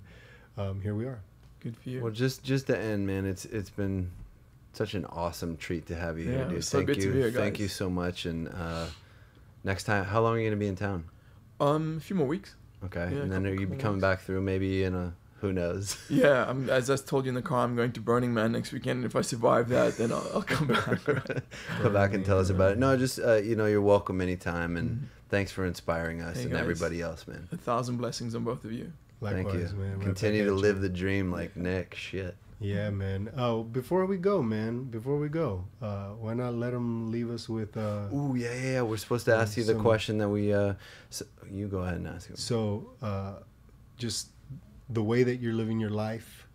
here we are. Good for you. Well, just to end, man, it's been such an awesome treat to have you here, dude. It's so Thank good you. to be here, Thank guys. you so much. And next time, how long are you gonna be in town? A few more weeks. Okay, Yeah, and then are you be coming back through maybe in a who knows? Yeah, as I told you in the car, I'm going to Burning Man next weekend, and if I survive that, then I'll come back. Right? Come back and tell us about it. No, just you're welcome anytime, and thanks for inspiring us Hey, and guys. everybody else, man. 1,000 blessings on both of you. Likewise, Thank you, man. Right Continue back to at live you. the dream like Nick. Shit. Yeah, man. Oh, before we go, why not let him leave us with Ooh, yeah. We're supposed to ask you the some- question that we. So you go ahead and ask him. So, just the way that you're living your life,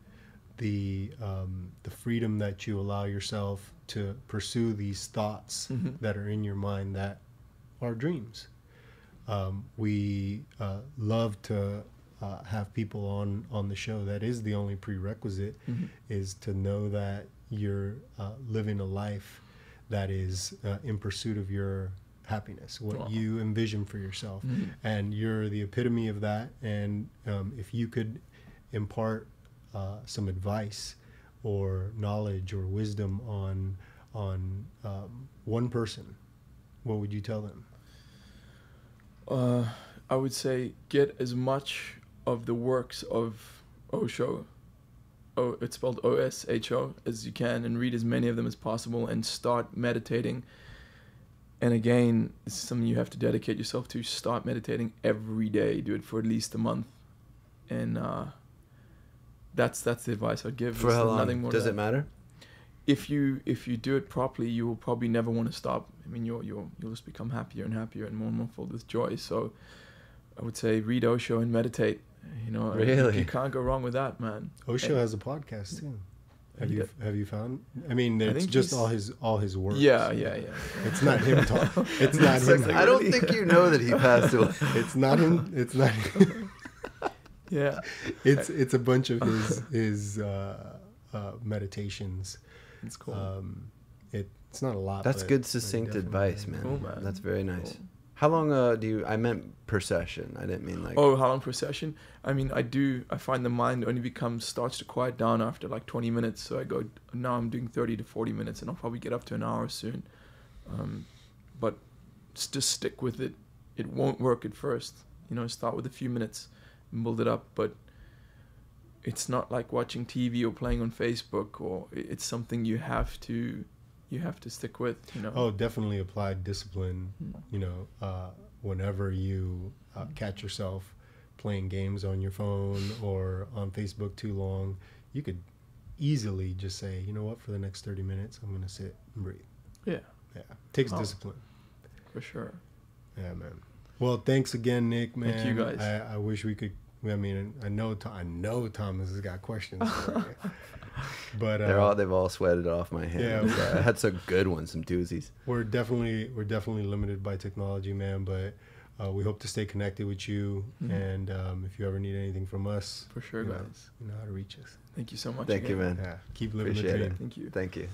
the freedom that you allow yourself to pursue these thoughts that are in your mind that are dreams. We love to have people on the show. That is the only prerequisite, is to know that you're living a life that is in pursuit of your happiness, what you envision for yourself, and you're the epitome of that. And if you could impart some advice or knowledge or wisdom on one person, what would you tell them? I would say get as much of the works of Osho, it's spelled O-S-H-O, as you can, and read as many of them as possible, and start meditating. And again, this is something you have to dedicate yourself to. Start meditating every day. Do it for at least a month. And that's the advice I'd give. For how long? Nothing more Does than it that. matter? If you do it properly, you will probably never want to stop. I mean, you'll just become happier and happier and more filled with joy. So I would say read Osho and meditate. Really? You can't go wrong with that, man. Osho has a podcast too. Have you found? I mean, it's think just he's- all his work. Yeah. It's not him talking. It's not him. I don't think you know that he passed away. It's not him. It's not him. Yeah. It's a bunch of his meditations. It's cool. It's not a lot. That's but good, succinct definitely- advice, man. Cool, man. That's very nice. Cool. How long I meant per session. I didn't mean like. Oh, how long per session? I mean, I find the mind only starts to quiet down after like 20 minutes. So I go, now I'm doing 30 to 40 minutes, and I'll probably get up to an hour soon. But just stick with it. It won't work at first. Start with a few minutes and build it up. But it's not like watching TV or playing on Facebook, or it's something you have to stick with. Oh, definitely applied discipline. Whenever you catch yourself playing games on your phone or on Facebook too long, you could easily just say, you know what, for the next 30 minutes, I'm going to sit and breathe. Yeah. Yeah. Takes discipline. For sure. Yeah, man. Well, thanks again, Nick, man. Thank you, guys. I wish we could. I mean, I know Thomas has got questions. But they've all sweated off my hands. Yeah, I had some good ones, some doozies. We're definitely limited by technology, man. But we hope to stay connected with you. Mm-hmm. And if you ever need anything from us, for sure, guys, you know how to reach us. Thank you so much. Thank you, man. Yeah, keep living the dream. Thank you. Thank you.